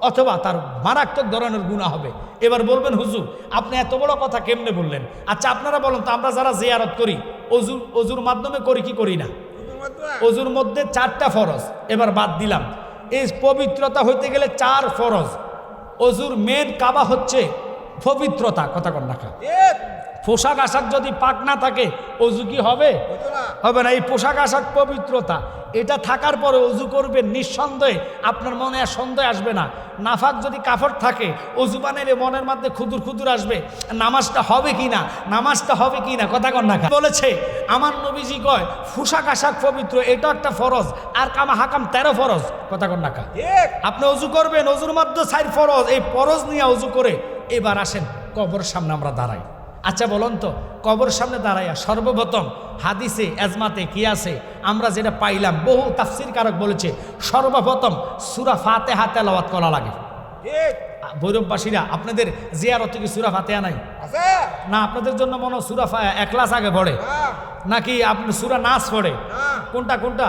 অথবা তার মারাত্মক ধরনের গুনাহ হবে। এবার বলবেন হুজুর আপনি এত বড় কথা কেমনে বললেন? আচ্ছা আপনারা বলুন তো, আমরা যারা জিয়ারত করি অজুর মাধ্যমে করি কি করি না? অজুর মধ্যে 4টা ফরজ, এবার বাদ দিলাম। এই পবিত্রতা হইতে গেলে 4 ফরজ। অজুর মেন কাবা হচ্ছে পবিত্রতা। কথা কন না? পোশাক আশাক যদি পাক না থাকে অজু কি হবে? হবে না। এই পোশাক আশাক পবিত্রতা, এটা থাকার পরে অজু করবেন, নিঃসন্দেহে আপনার মনে আর সন্দেহ আসবে না। নাফাক যদি কাপড় থাকে অজু বানাইলে মনের মধ্যে খুদুর খুদুর আসবে, নামাজটা হবে কি না, নামাজটা হবে কি না। কথা কন না? বলেছে আমার নবীজি কয় পোশাক আশাক পবিত্র, এটা একটা ফরজ, আর কামা হাকাম 13 ফরজ। কথা কন না? আপনি অজু করবেন, অজুর মধ্যে 4 ফরজ, এই ফরজ নিয়ে অজু করে এবার আসেন কবর সামনে আমরা দাঁড়াই। আচ্ছা বলুন তো, কবর সামনে দাঁড়াইয়া সর্বপ্রথম হাদিসে এজমাতে কি আছে? আমরা যেটা পাইলাম, বহু তাফসীর কারক বলেছে সর্বপ্রথম সূরা ফাতিহা তেলাওয়াত করা লাগে। ভৈরববাসীরা আপনাদের জিয়ারতে কি সূরা ফাতিহা নাই? না, আপনাদের জন্য মনে সূরা ইখলাস আগে পড়ে নাকি আপনি সূরা নাস পড়ে? কোনটা কোনটা?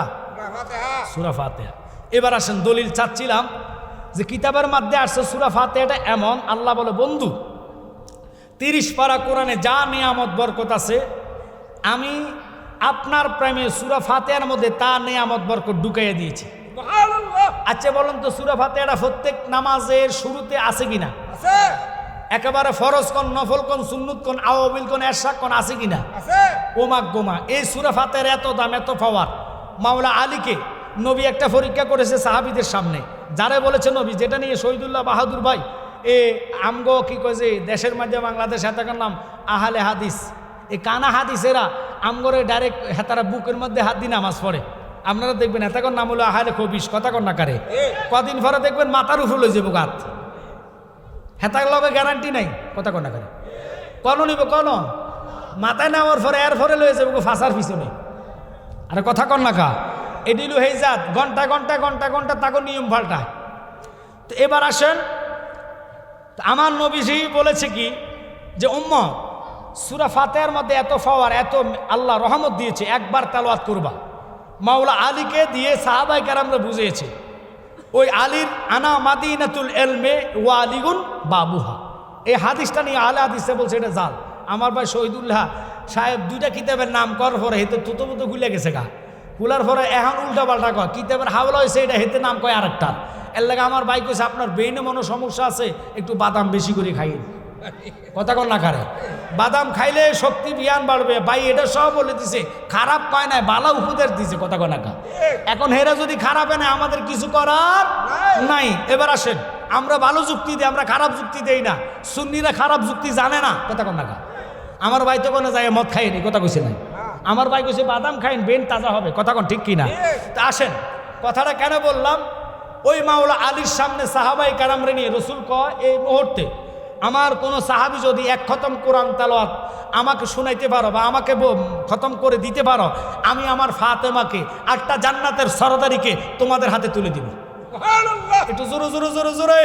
সূরা ফাতিহা। এবার আসেন দলিল চাচ্ছিলাম যে কিতাবের মধ্যে আসছে সূরা ফাতিহাটা এমন, আল্লাহ বলে বন্ধু 30 পারা কোরআনে যা নিয়ামত বরকত আছে আমি আপনার প্রেমে সূরা ফাতিহার মধ্যে তা নিয়ামত বরকত ঢুকাইয়া দিয়েছি। আচ্ছা বলুন তো, সূরা ফাতিহাটা প্রত্যেক নামাজের শুরুতে আছে কিনা? একেবারে ফরজ কোন, নফল কোন, সুন্নত কোন, আওয়াবিল কোন, এরশাদ কোন আছে কিনা? ওমা গোমা, এই সূরা ফাতিহার এত দাম, এত পাওয়ার। মাওলা আলীকে নবী একটা পরীক্ষা করেছে সাহাবীদের সামনে, যারা বলেছে নবী, যেটা নিয়ে শহীদুল্লাহ বাহাদুর ভাই আমগো কি কয়েছে দেশের মধ্যে বাংলাদেশ হেতাকার নাম আহলে হাদিস, এই কানা হাদিসেরা আমগরে ডাইরেক্ট হেতারা বুকের মধ্যে হাত দিয়ে নামাজ পড়ে। আপনারা দেখবেন হেতাকর নাম হলো আহলে খবিস। কথা কর না কারে? কদিন পরে দেখবেন মাথার উপর লই যাবো গাত, হেতার লগে গ্যারান্টি নাই। কথা কর না কারে? কন নিব কন মাথায় নেওয়ার পরে এর পরে লয়ে যাবো ফাঁসার পিছনে। আরে কথা কর না কা? এডিলু হেই জাত ঘন্টা ঘন্টা ঘন্টা ঘন্টা তাকে নিয়ম পাল্টায়। তো এবার আসেন, আমার নবীজি বলেছে কি যে উম্মত সূরা ফাতিহার মধ্যে এত পাওয়ার, এত আল্লাহ রহমত দিয়েছে, একবার তেলাওয়াত করবা। মাওলা আলীকে দিয়ে সাহাবায়ে কেরামরা বুঝিয়েছে। ওই আলীর আনা মাদিনাতুল ইলমে ওয়া আলীগুন বাবুহা, এই হাদিসটা নিয়ে আলে হাদিসে বলছে এটা জাল। আমার ভাই শহীদুল্লাহ সাহেব 2টা কিতাবের নাম করার পরে হেতে তুতো মতো খুলে গেছে গা, খুলার পরে এখন উল্টা পাল্টা কয়, কিতাবের হাওলা হয়েছে এটা, হেতে নাম কয় আরেকটা। এর লাগে আমার ভাই কইছে আপনার ব্রেনে মনে সমস্যা আছে, একটু বাদাম বেশি করে খাইন। কথা কন না কারে? বাদাম খাইলে শক্তি বিয়ান বাড়বে। ভাই এটা সব বলে দিছে, খারাপ কয় নাই, বালা উপদেশ দিছে। কথা কন না কা? এখন হেরা যদি খারাপ এনে আমাদের কিছু করার নাই। এবার আসেন, আমরা ভালো যুক্তি দিই, আমরা খারাপ যুক্তি দেই না। সুন্নিরা খারাপ যুক্তি জানে না। কথা কন না কা? আমার ভাই তো কোনো যায় মদ খাইনি, কথা কইছে নাই। আমার ভাই কইছে বাদাম খাইন, বেন তাজা হবে। কথা কন ঠিক কিনা? তা আসেন, কথাটা কেন বললাম, ওই মাওলা আলীর সামনে সাহাবায়ে কেরামরে নিয়ে রসুল কয় এই মুহূর্তে আমার কোনো সাহাবী যদি 1 খতম কোরআন তেলাওয়াত আমাকে শোনাইতে পারো বা আমাকে খতম করে দিতে পারো, আমি আমার ফাতেমাকে 8টা জান্নাতের সরদারিকে তোমাদের হাতে তুলে দিব। একটু জোরে জোরে জোরে জোরে।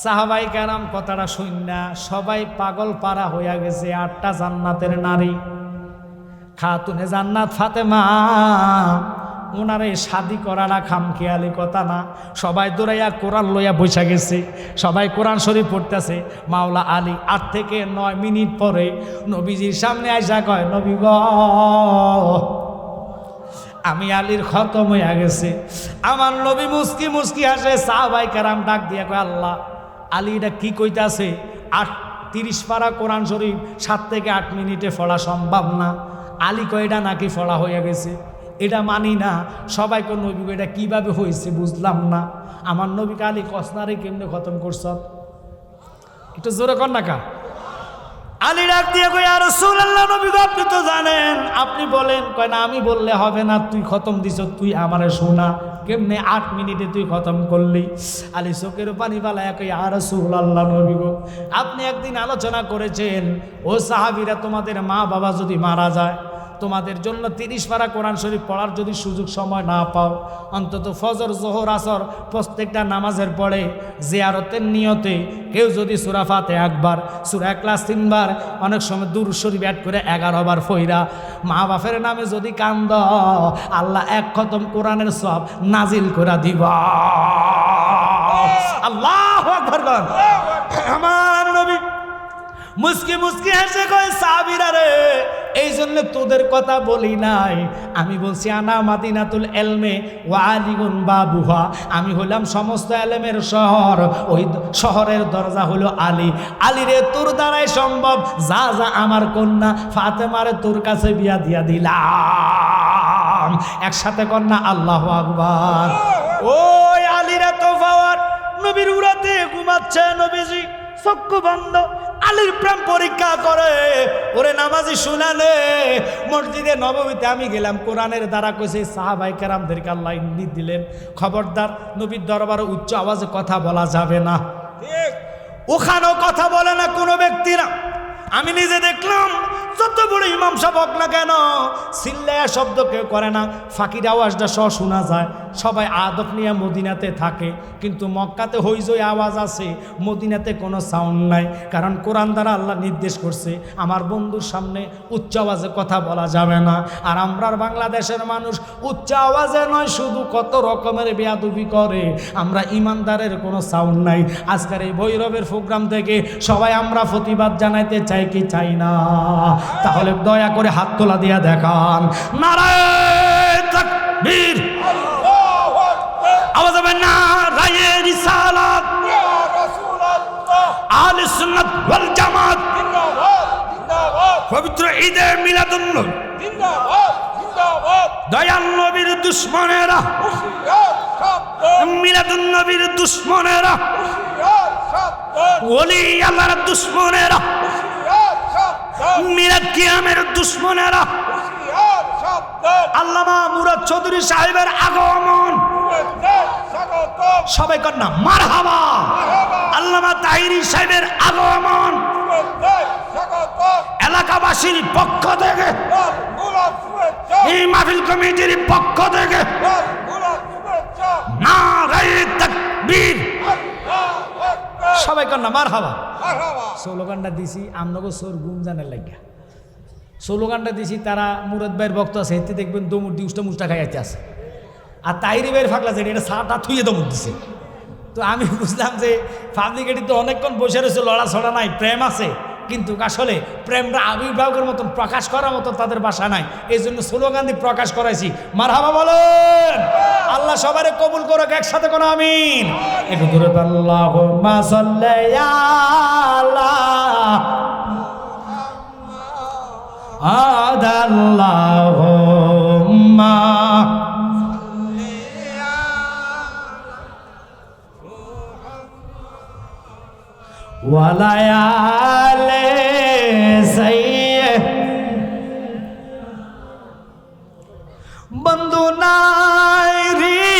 সাহাবায়ে কেরাম কথাটা শুননা সবাই পাগল পারা হইয়া গেছে। 8টা জান্নাতের নারী, খাতুনে জান্নাত ফাতেমা, ওনারে শাদি করাটা খামখেয়ালি কথা না। সবাই দৌড়াইয়া কোরআন লইয়া বৈশা গেছে, সবাই কোরআন শরীফ পড়তেছে। মাওলা আলী 8 থেকে 9 মিনিট পরে নবীজির সামনে আইসা কয়, নবী গো আমি আলীর খতম হইয়া গেছে। আমার নবী মুস্কি মুস্কি হাসে। সাহাবায়ে কেরাম ডাক দিয়া কয়, আল্লাহ আলী এটা কি কইতাছে? 30 পারা কোরআন শরীফ 7 থেকে 8 মিনিটে পড়া সম্ভব না। আলী কয় এটা নাকি পড়া হইয়া গেছে, এটা মানি না। সবাই কয় নবী এটা কিভাবে হয়েছে বুঝলাম না। আমার নবীকে আলী কসনারে কেমনে খতম করছ? একটু জোরে কর না কা? আলী ডাক দিয়ে কই, ইয়া রাসূলুল্লাহ, নবী গো আপনি তো জানেন, আপনি বলেন। কয় না, আমি বললে হবে না, তুই খতম দিছ, তুই আমারে শোনা। কেমনে 8 মিনিটে তুই খতম করলি? আলী চোখের পানি ফালায় কই, ইয়া রাসূলুল্লাহ, নবী গো আপনি একদিন আলোচনা করেছেন, ও সাহাবীরা, তোমাদের মা বাবা যদি মারা যায়, তোমাদের জন্য 30 পারা কোরআন শরীফ পড়ার যদি সুযোগ সময় না পাও, অন্তত ফজর, জোহর, আসর প্রত্যেকটা নামাজের পরে জিয়ারতের নিয়তে কেউ যদি সূরা ফাতিহা একবার, সূরা ইখলাস 3 বার, অনেক সময় দুরূদ শরীফ অ্যাড করে 11 বার ফইরা মা বাপের নামে যদি কান্দ, আল্লাহ 1 খতম কোরআনের সওয়াব নাজিল করে দিবা। আল্লাহু আকবার। আমার নবী মুস্কি মুস্কি হেসে কয়, সাহাবীরা রে, এই জন্য তোদের কথা বলি নাই, আমি বলছি আনা মাদিনাতুল ইলমে ওয়া আলিগুন বাবুহা, আমি হলাম সমস্ত ইলমের শহর, ওই শহরের দরজা হলো আলী। আলী রে, তোর দ্বারাই সম্ভব, যা যা আমার কন্যা ফাতেমারে তোর কাছে বিয়া দিয়া দিলাম। একসাথে কন্যা আল্লাহু আকবার। ওই আলীরা তো পাওয়ার, নবীর উরাতে ঘুমাচ্ছে, নবীজি চক্ষু বন্ধ, আলীর প্রেম পরীক্ষা করে। ওরে নামাজি শুনালে, মসজিদে নববীতে আমি গেলাম, কোরআনের দ্বারা কইছে সাহাবায়ে কেরামদেরকে আল্লাহ ইঙ্গিত দিলেন, খবরদার নবীর দরবারে উচ্চ আওয়াজে কথা বলা যাবে না। ওখানেও কথা বলে না কোনো ব্যক্তিরা। আমি নিজে দেখলাম, যত বড় ইমাম সাহেব হোক না কেন, চিল্লায়া শব্দ কেউ করে না, ফাঁকির আওয়াজটা সহ শোনা যায়। সবাই আদব নিয়ে মদিনাতে থাকে, কিন্তু মক্কাতে হইজই আওয়াজ আছে, মদিনাতে কোনো সাউন্ড নাই। কারণ কোরআন দ্বারা আল্লাহ নির্দেশ করছে, আমার বন্ধুর সামনে উচ্চ আওয়াজে কথা বলা যাবে না। আর আমরার বাংলাদেশের মানুষ উচ্চ আওয়াজে নয়, শুধু কত রকমের বেয়াদবি করে। আমরা ইমানদারের কোনো সাউন্ড নাই। আজকের এই ভৈরবের প্রোগ্রাম থেকে সবাই আমরা প্রতিবাদ জানাইতে চাই কি চাই না? তাহলে দয়া করে হাত তোলা দিয়া দেখান, নারায়ে তাকবীর, আওয়াজ হবে নারায়ে রিসালাত, ইয়া রাসূলুল্লাহ, আহলে সুন্নাত ওয়াল জামাত জিন্দাবাদ, জিন্দাবাদ, পবিত্র ঈদে মিলাদুন নবী জিন্দাবাদ, জিন্দাবাদ, দয়াল নবীর দুশমনেরা হুশিয়ার সাবধান, মিলাদুন নবীর দুশমনেরা হুশিয়ার সাবধান, ওলি আল্লাহর দুশমনেরা হুশিয়ার সাবধান, মিলাদ কিয়ামের দুশমনেরা হুশিয়ার সাবধান, আল্লামা মুরাদ চৌধুরী সাহেবের আগমন, সবাই কর না মারহাবা। আল্লামা তাহিরি সাহেবের আগমন এলাকাবাসীর পক্ষ থেকে, এই মাহফিল কমিটির পক্ষ থেকে নারায়ে তাকবীর, সবাই কর না মারহাবা। স্লোগানটা দিছি আমনগো সোর গুমজানের লাগিয়া, স্লোগানটা দিছি তারা মুরাদ ভাইয়ের ভক্ত আছে, এতে দেখবেন দমুর দি উষ্টা মুষ্টা খাইতে আছে। আর তাইরি ভাইয়ের ফাঁকলা যে এটা সাটা থুয়ে দমুর দিছে। তো আমি বুঝলাম যে পাবলিকেটি তো অনেকক্ষণ বসে রয়েছে, লড়াছড়া নাই, প্রেম আছে, কিন্তু আসলে প্রেমটা আবির্ভাবের মতন প্রকাশ করার মতো তাদের বাসা নাই। এই জন্য স্লোগান দিয়ে প্রকাশ করাইছি। মারহাবা বলেন, আল্লাহ সবারে কবুল করুক, একসাথে কোনো আমিন। একটু দূরে আল্লাহুম্মা সাল্লি আলা আল্লাহুম্মা ওয়ালায়ালে সাইয়্যিদ, বন্ধু নাই রে,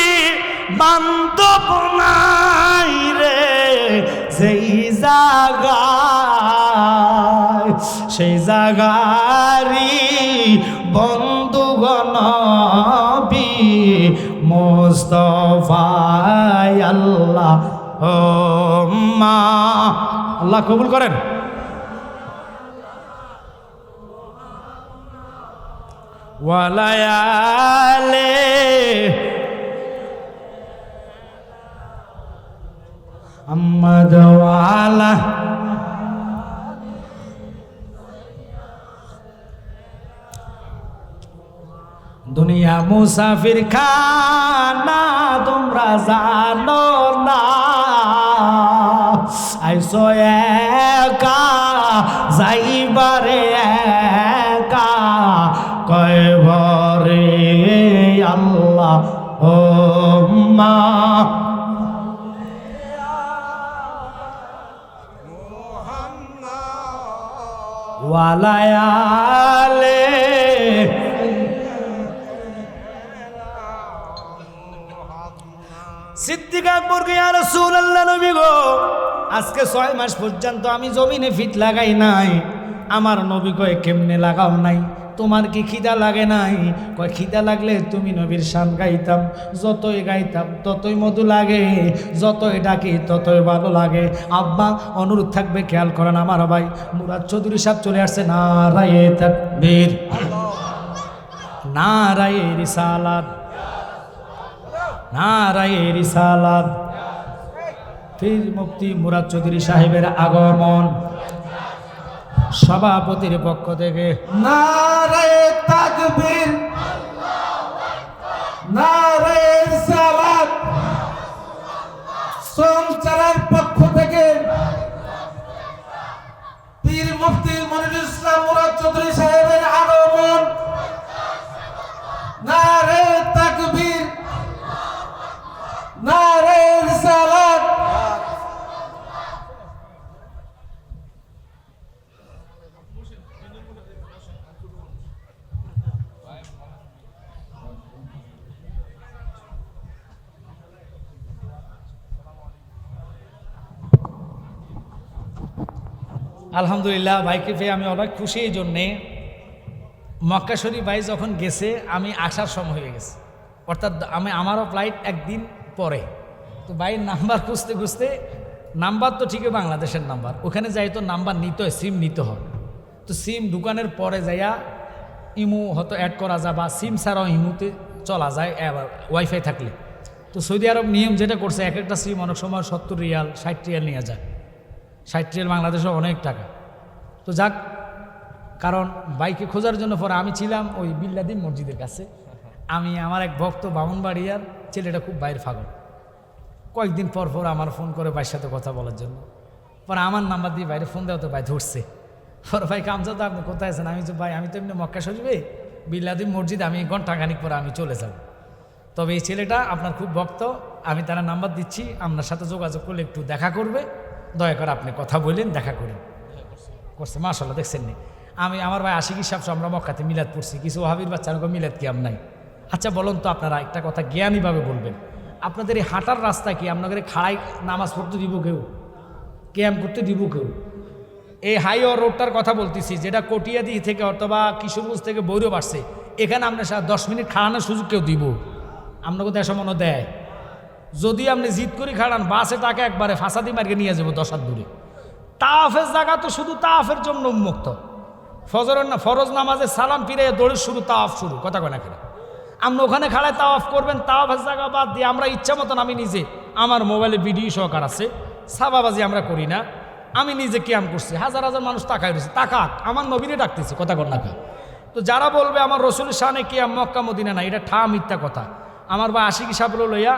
বান্ধব নাই রে, সেই জায়গায়, সেই জায়গারি বন্ধুগণ নবী মুস্তাফা আল্লাহ, আল্লাহ কবুল করেন। ওয়ালায়ালে আম্মাদ ওয়ালা, দুনিয়া মুসাফির খানা তোমরা জানো না, আইসো একা যাইবারে একা, কয়বারে আল্লাহ হুম্মা ওয়ালায়ালে সিদ্দিক আকবর কে ইয়া রাসূলুল্লাহ নবী গো আজকে 6 মাস পর্যন্ত আমি জমিনে ফিট লাগাই নাই। আমার নবী কয় কেমনে লাগাও নাই? তোমার কি খিদা লাগে নাই? কয় খিদা লাগলে তুমি নবীর শান গাইতাম, যতই গাইতাম ততই মধু লাগে, যতই ডাকি ততই ভালো লাগে। আব্বা অনুরোধ থাকবে খেয়াল করেন আমার ভাই মুরাদ চৌধুরী সাহেব চলে আসছে। নারায়ে তাকবীর, নারায়ে রিসালাত, নারায়ে রিসালাত। পীর মুফতি মুরাদ চৌধুরী সাহেবের আগমন সভাপতির পক্ষ থেকে নারায়ে তাকবীর, নারায়ে রিসালাত। সঞ্চালনের পক্ষ থেকে পীর মুফতি মনিরুল ইসলাম মুরাদ চৌধুরী সাহেবের আগমন। নারায়ে তাকবীর, নারায়ে রিসালাত। আলহামদুলিল্লাহ ভাইকে পেয়ে আমি অনেক খুশি। এই জন্যে মক্কা শরীফ ভাই যখন গেছে আমি আসার সময় হয়ে গেছে, অর্থাৎ আমারও ফ্লাইট একদিন পরে। তো ভাইয়ের নাম্বার খুঁজতে খুঁজতে, নাম্বার তো ঠিকই বাংলাদেশের নাম্বার, ওখানে যাই তো নাম্বার নিতে হয়, সিম নিতে হয়। তো সিম দোকানের পরে যাইয়া ইমু হয়তো অ্যাড করা যায় বা সিম ছাড়াও ইমুতে চলা যায় ওয়াইফাই থাকলে। তো সৌদি আরব নিয়ম যেটা করছে এক একটা সিম অনেক সময় 70 রিয়াল 60 রিয়াল নিয়ে যায়। 60 রিয়াল বাংলাদেশে অনেক টাকা। তো যাক, কারণ বাইকে খোঁজার জন্য পরে আমি ছিলাম ওই বিল্লাদিন মসজিদের কাছে। আমি আমার এক ভক্ত বামুনবাড়িয়ার ছেলেটা খুব বাইরে ফাগল, কয়েকদিন পর পর আমার ফোন করে ভাইয়ের সাথে কথা বলার জন্য। পরে আমার নাম্বার দিয়ে বাইরে ফোন দেওয়া, তো ভাই ধরছে। পরে ভাই কামজাদা আপনি কোথায় আছেন? আমি তো ভাই আমি তো এমনি মক্কা শরীফে বিল্লাদিন মসজিদ, আমি ঘন্টাখানিক পরে আমি চলে যাব। তবে এই ছেলেটা আপনার খুব ভক্ত, আমি তারা নাম্বার দিচ্ছি, আপনার সাথে যোগাযোগ করলে একটু দেখা করবে, দয়া করে আপনি কথা বললেন, দেখা করেন। করছে মাশাআল্লাহ, দেখছেন নি? আমি আমার ভাই আশিকি সাহেব আমরা মক্কাতে মিলাদ পড়ছি, কিছু ওয়াহাবির বাচ্চার মিলাদ কিয়াম নাই। আচ্ছা বলুন তো আপনারা একটা কথা জ্ঞানীভাবে বলবেন, আপনাদের এই হাঁটার রাস্তা কি আপনাদের খাড়াই নামাজ পড়তে দিব কেউ? ক্যাম করতে দিব কেউ? এই হাইওয়ে রোডটার কথা বলতেছি, যেটা কটিয়াদি থেকে অথবা কিশোরগঞ্জ থেকে বৈরব আসছে, এখানে আপনার 10 মিনিট খাড়ানোর সুযোগ কেউ দিব? আপনাকে দেশ মনে দেয়? যদি আপনি জিদ করি খাড়ান, বাসে টাকা একবারে ফাঁসাদি মার্কে নিয়ে যাবো 10 হাত দূরে। তাওয়াফের জায়গা তো শুধু তাওয়াফের জন্য উন্মুক্ত। ফরজ নামাজে সালাম ফিরে দৌড়ের শুরু, তাওয়াফ শুরু, কথা কয় না কেন? আপনি ওখানে খাড়ায় তাওয়াফ করবেন, তাওয়াফের জায়গা বাদ দিয়ে আমরা ইচ্ছা মতন, আমি নিজে আমার মোবাইলে ভিডিও সহকার আছে, সাবাবাজি আমরা করি না, আমি নিজে কিয়াম করছি, হাজার হাজার মানুষ তাকায় রয়েছে, তাকাক, আমার নবীরে ডাকতেছি, কথা কর না। তো যারা বলবে আমার রসুলের শানে কিয়াম মক্কা মদিনা না, এটা ঠা মিথ্যা কথা। আমার ভাই আশিকি সাহেব লইয়া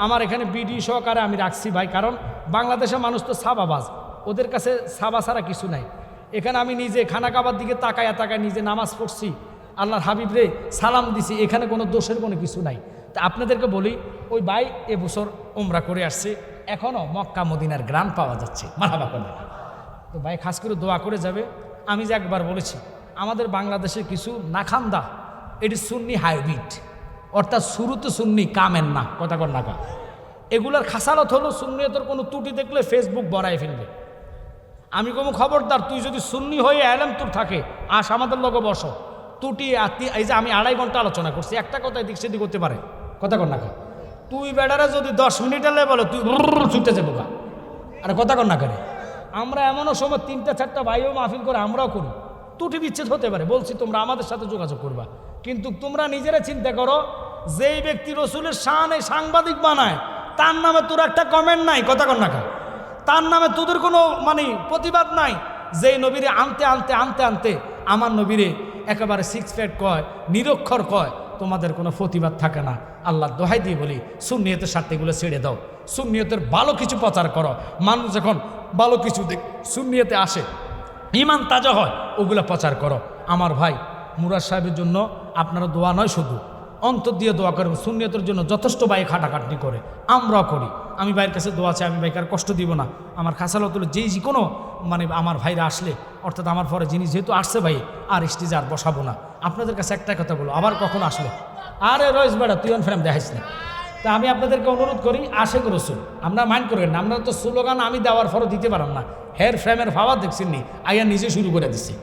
আমার এখানে ভিডিও সহকারে আমি রাখছি ভাই, কারণ বাংলাদেশের মানুষ তো সাবাবাজ, ওদের কাছে সাবা ছাড়া কিছু নাই। এখানে আমি নিজে খানা কাবার দিকে তাকায় তাকায় নিজে নামাজ পড়ছি, আল্লাহর হাবিব রে সালাম দিছি, এখানে কোনো দোষের কোনো কিছু নাই। তা আপনাদেরকে বলি, ওই ভাই এবছর উমরা করে আসছে, এখনও মক্কা মদিনার গ্রাম পাওয়া যাচ্ছে, মারহাবা করে। তো ভাই খাস করে দোয়া করে যাবে। আমি যে একবার বলেছি, আমাদের বাংলাদেশের কিছু নাখান্দা, এটি সুন্নি হাইব্রিড, অর্থাৎ শুরুতে সুন্নি কামেন না, কথা কর না কা। এগুলার খাসালত হলো সুন্নিয়তের কোনো ত্রুটি দেখলে ফেসবুক বড়াই ফেলবে। আমি কোনো খবরদার, তুই যদি সুন্নি হয়ে এলাম তোর থাকে, আস আমাদের লগে বসো, ত্রুটি এই যে আমি 2.5 ঘন্টা আলোচনা করছি, একটা কথা এদিক সেদিক করতে পারে, কথা কর না কা। তুই বেড়ারে যদি 10 মিনিটের লেবলো তুই ছুটতে যাবো গা, আরে কথা কর না করে। আমরা এমনও সময় 3টা-4টা ভাইও মাহফিল করে আমরাও করি, ত্রুটি বিচ্ছেদ হতে পারে, বলছি তোমরা আমাদের সাথে যোগাযোগ করবা। কিন্তু তোমরা নিজেরা চিন্তা করো, যেই ব্যক্তি রসুলের শানে সাংবাদিক বানায়, তার নামে তোর একটা কমেন্ট নাই, কথা কর না কা। তার নামে তোদের কোনো প্রতিবাদ নাই। যেই নবীরে আনতে আনতে আনতে আনতে আমার নবীরে একেবারে 6 প্যাক কয়, নিরক্ষর কয়, তোমাদের কোনো প্রতিবাদ থাকে না। আল্লাহ দোহাই দিয়ে বলি, সুন্নিয়তের স্বার্থেগুলো ছেড়ে দাও, সুন্নিয়তের ভালো কিছু প্রচার করো। মানুষ যখন ভালো কিছু সুন্নিয়তে আসে, ইমান তাজা হয়, ওগুলো প্রচার করো। আমার ভাই মুরাদ সাহেবের জন্য আপনারা দোয়া নয় শুধু, অন্তর দিয়ে দোয়া করেন। সুন্নিয়তের জন্য যথেষ্ট ভাই খাটাখাটনি করে, আমরাও করি। আমি ভাইয়ের কাছে দোয়া চাই, আমি ভাইকে আর কষ্ট দিব না। আমার খাসালতুল যেই যে কোনো মানে আমার ভাইরা আসলে, অর্থাৎ আমার পরে যিনি যেহেতু আসছে ভাই, আর স্টেজে আর বসাবো না। আপনাদের কাছে একটাই কথা বলো, আবার কখন আসলে আরে রয়েস বেড়া তুই অন ফ্রেম দেখাইস না। তা আমি আপনাদেরকে অনুরোধ করি, আশে রসুল আমরা মাইন্ড করবেন না। আমরা তো স্লোগান আমি দেওয়ার পরও দিতে পারলাম না, হেয়ার ফ্রেমের ফাওয়া দেখছেন নি, আইয়া নিজে শুরু করে দিছি।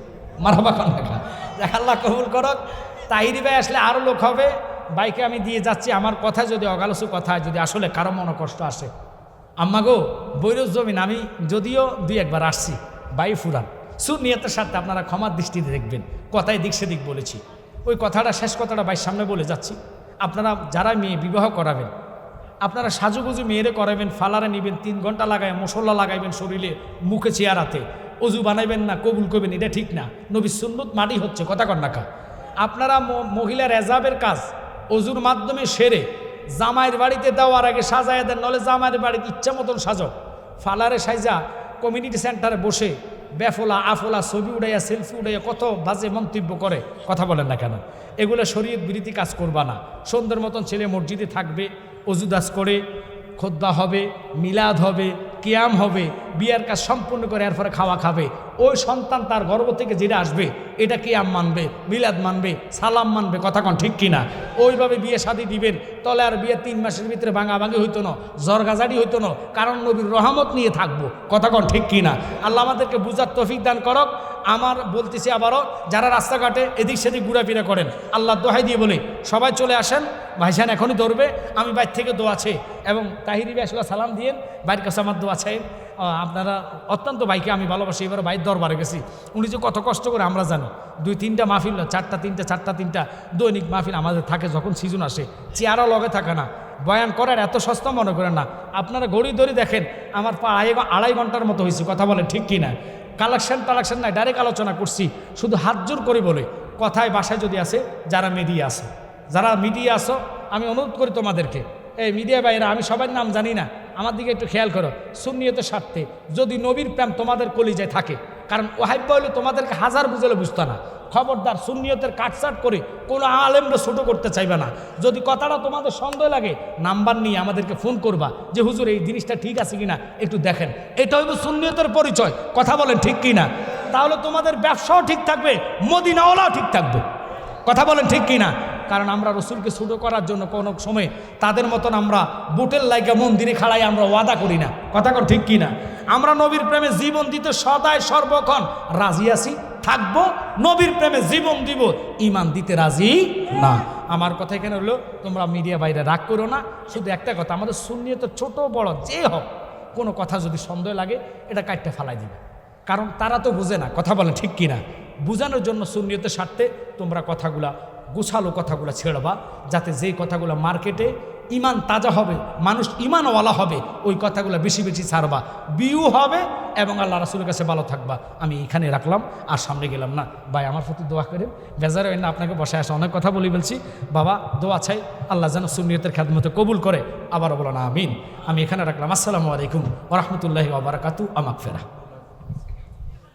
মারাবা খান দেখা আল্লাহ কবুল করক। তাহিরি ভাই আসলে আরও লোক হবে। বাইকে আমি দিয়ে যাচ্ছি, আমার কথা যদি অগালসু কথা যদি আসলে কারো মনে কষ্ট আসে, আম্মা গো বৈরস জমিন আমি যদিও দুই একবার আসছি, বাই ফুরান সুনিয়তের সাথে আপনারা ক্ষমার দৃষ্টিতে দেখবেন। কথায় দিক সেদিক বলেছি, ওই কথাটা শেষ কথাটা বাইর সামনে বলে যাচ্ছি। আপনারা যারা মেয়ে বিবাহ করাবেন, আপনারা সাজুগুজু মেয়েরে করাবেন, ফালারে নেবেন, 3 ঘন্টা লাগায় মশলা লাগাইবেন শরীরে, মুখে চেয়ারাতে, অজু বানাইবেন না, কবুল করবেন, এটা ঠিক না। নবীর সুন্নত মাটি হচ্ছে, কথা কন নাকা। আপনারা মহিলার এজাবের কাজ অজুর মাধ্যমে সেরে জামাইয়ের বাড়িতে দেওয়ার আগে সাজায় দেন, নলে জামাইয়ের বাড়িতে ইচ্ছা মতন সাজো। ফালারে সাইজা কমিউনিটি সেন্টারে বসে বেফলা আফলা ছবি উড়াইয়া সেলফি উড়াইয়া কত বাজে মন্তব্য করে, কথা বলেন না কেন? এগুলো শরীয়ত বিরোধী কাজ করবা না। সুন্দর মতন ছেলে মসজিদে থাকবে, অজুদাস করে, খোদ্দা হবে, মিলাদ হবে, কিয়াম হবে, বিয়ার কাজ সম্পূর্ণ করে এরপরে খাওয়া খাবে। ওই সন্তান তার গর্ভ থেকে যেটা আসবে এটা কিয়াম মানবে, মিলাদ মানবে, সালাম মানবে, কথা কন ঠিক কিনা? ওইভাবে বিয়ে শাদী দিবেন, তলে আর বিয়ে 3 মাসের ভিতরে ভাঙাভাঙি হইতো না, জরগাজাড়ি হইতো না, কারণ নবীর রহমত নিয়ে থাকবো, কথা কন ঠিক কিনা? আল্লাহ আমাদেরকে বুঝার তৌফিক দান করক। আমার বলতেছি আবারও, যারা রাস্তাঘাটে এদিক সেদিক ঘুরাফিরা করেন, আল্লাহ দোহাই দিয়ে বলে সবাই চলে আসেন, ভাইজান এখনই ধরবে, আমি বাইর থেকে দোয়া আছে এবং তাহিরি ভাই আসলে সালাম দিয়েন, বাইরের কাছে আমার দোয়া চাই। আপনারা অত্যন্ত ভাইকে আমি ভালোবাসি। এবার ভাইয়ের দরবারে গেছি, উনি যে কত কষ্ট করে আমরা জানি। 2-3টা মাহফিল, 4টা-3টা দৈনিক মাহফিল আমাদের থাকে যখন সিজন আসে, চেয়ারও লগে থাকে না। বয়ান করার এত সস্তা মনে করেন না। আপনারা ঘড়ি ধরে দেখেন আমার 2.5 ঘন্টার মতো হয়েছে, কথা বলেন ঠিক কিনা? কালেকশন নাই, ডাইরেক্ট আলোচনা করছি, শুধু হাত জোর করে বলে কথায় বাসায় যদি আসে, যারা মিডিয়া আসো, আমি অনুরোধ করি তোমাদেরকে, এই মিডিয়া ভাইয়েরা, আমি সবার নাম জানি না, আমার দিকে একটু খেয়াল করো। সুন্নিয়তের স্বার্থে যদি নবীর প্রেম তোমাদের কলিজায় থাকে, কারণ ওয়াহিব্বা হলে তোমাদেরকে হাজার বুঝলে বুঝতো না। খবরদার সুন্নিয়তের কাটসাট করে কোনো আলেমরা ছোটো করতে চাইবে না। যদি কথাটা তোমাদের সন্দেহ লাগে, নাম্বার নিয়ে আমাদেরকে ফোন করবা যে হুজুর এই জিনিসটা ঠিক আছে কিনা একটু দেখেন। এটা হইব সুন্নিয়তের পরিচয়, কথা বলেন ঠিক কিনা? তাহলে তোমাদের ব্যবসাও ঠিক থাকবে, মদিনাওয়ালাও ঠিক থাকবে, কথা বলেন ঠিক কিনা? কারণ আমরা রসুলকে ছোটো করার জন্য কোনো সময় তাদের মতন আমরা বুটের লাইগা মন্দিরে খাড়াই আমরা ওয়াদা করি না, কথা কর ঠিক কিনা? আমরা নবীর প্রেমে জীবন দিতে সদায় সর্বক্ষণ রাজি আছি, থাকবো, নবীর প্রেমে জীবন দিব, ইমান দিতে রাজি না। আমার কথা এখানে হলো, তোমরা মিডিয়া বাইরে রাগ করো না। শুধু একটা কথা, আমাদের সুন্নিয়ত ছোট বড় যে হোক, কোনো কথা যদি সন্দেহ লাগে এটা কাটতে ফালাই দিবে, কারণ তারা তো বুঝে না, কথা বলে ঠিক কিনা? বুঝানোর জন্য সুন্নিয়তের স্বার্থে তোমরা কথাগুলা গোছালো কথাগুলো ছেড়বা, যাতে যেই কথাগুলো মার্কেটে ইমান তাজা হবে, মানুষ ইমানওয়ালা হবে, ওই কথাগুলো বেশি বেশি ছাড়বা, বিউ হবে এবং আল্লাহ রাসূলের কাছে ভালো থাকবা। আমি এখানে রাখলাম, আর সামনে গেলাম না। ভাই আমার প্রতি দোয়া করেন, বেজার হয় না, আপনাকে বসে আসা অনেক কথা বলে বলছি। বাবা দোয়া চাই, আল্লাহ যেন সুন্নিয়তের খেদমতে কবুল করে, আবারও বলো না আমিন। আমি এখানে রাখলাম। আসসালামু আলাইকুম ওয়া রাহমাতুল্লাহি ওয়া বারাকাতুহু। আমাগফিরাহ।